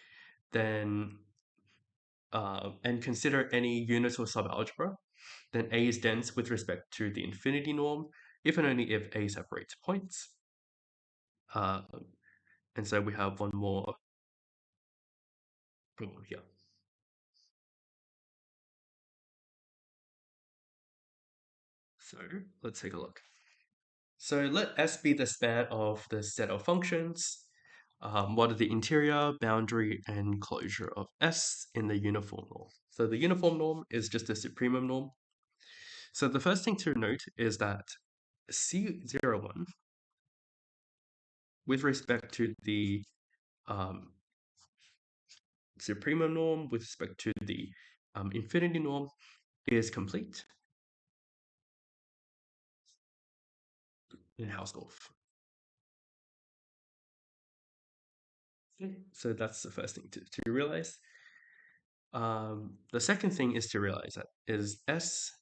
then and consider any unit or subalgebra, then A is dense with respect to the infinity norm, if and only if A separates points. And so we have one more problem here. So let's take a look. So let S be the span of the set of functions. What are the interior, boundary, and closure of S in the uniform norm? So the uniform norm is just the supremum norm. So the first thing to note is that C01, with respect to the supremum norm, with respect to the infinity norm, is complete in Hausdorff. Okay, so that's the first thing to realize. The second thing is to realize that is S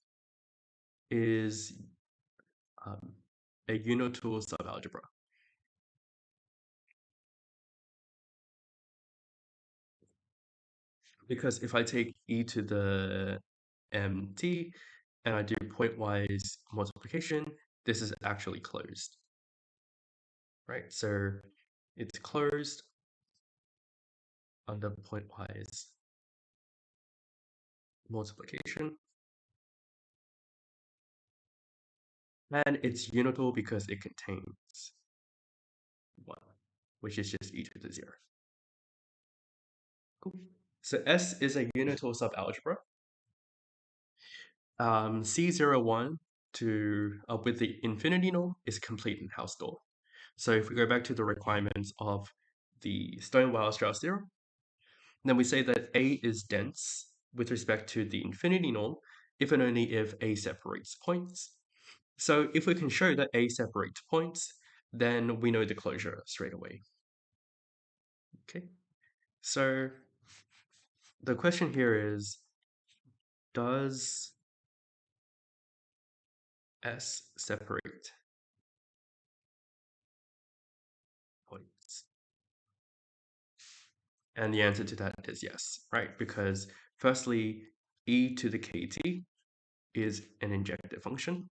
is um, a unitool subalgebra. Because if I take e to the mt and I do pointwise multiplication, this is actually closed, right? So it's closed under pointwise multiplication. And it's unitool because it contains 1, which is just e to the 0. Cool. So S is a unitool subalgebra. C01 to with the infinity norm is complete in Halsted. So if we go back to the requirements of the Stone-Weierstrass theorem, then we say that A is dense with respect to the infinity norm if and only if A separates points. So if we can show that A separates points, then we know the closure straight away. Okay, so the question here is, does S separate points? And the answer to that is yes, right? Because firstly, e to the kt is an injective function.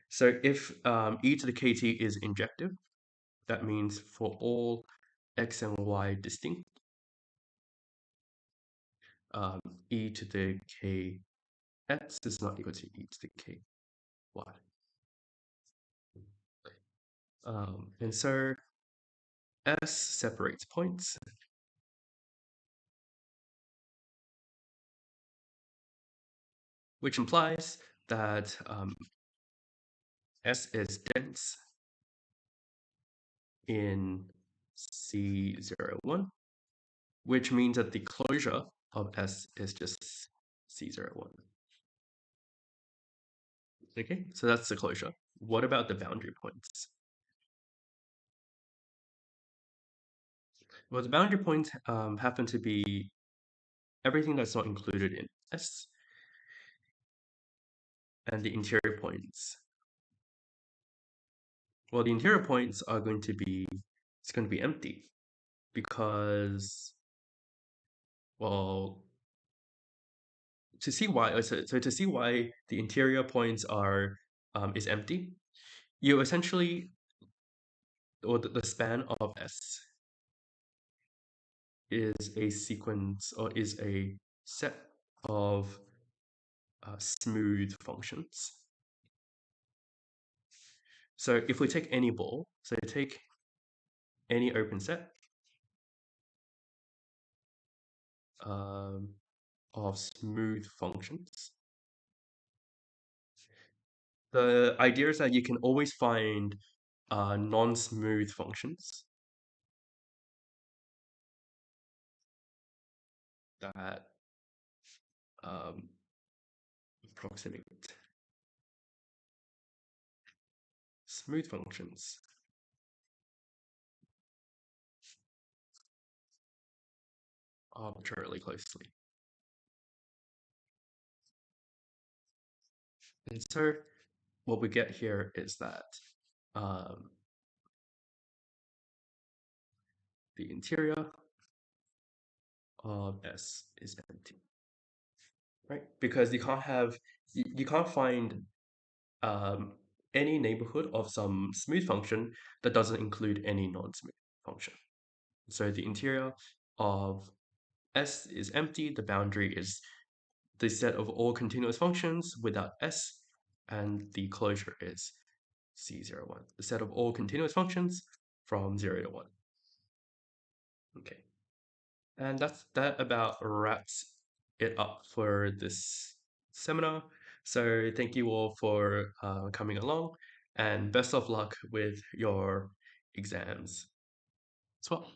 So if e to the kt is injective, that means for all x and y distinct, e to the kx is not equal to e to the ky. And so S separates points, which implies that S is dense in C01, which means that the closure of S is just C01. Okay, so that's the closure. What about the boundary points? Well, the boundary points happen to be everything that's not included in S, and the interior points. Well, the interior points are going to be, it's going to be empty because, well, to see why, so to see why the interior points are is empty, you essentially, or the span of S is a sequence or is a set of smooth functions. So if we take any ball, so take any open set of smooth functions, the idea is that you can always find non-smooth functions that approximate smooth functions. Arbitrarily closely. And so what we get here is that the interior of S is empty, right? Because you can't have, you can't find any neighborhood of some smooth function that doesn't include any non-smooth function. So the interior of S is empty, the boundary is the set of all continuous functions without S, and the closure is C01, the set of all continuous functions from 0 to 1. Okay, and that about wraps it up for this seminar. So thank you all for coming along, and best of luck with your exams as well.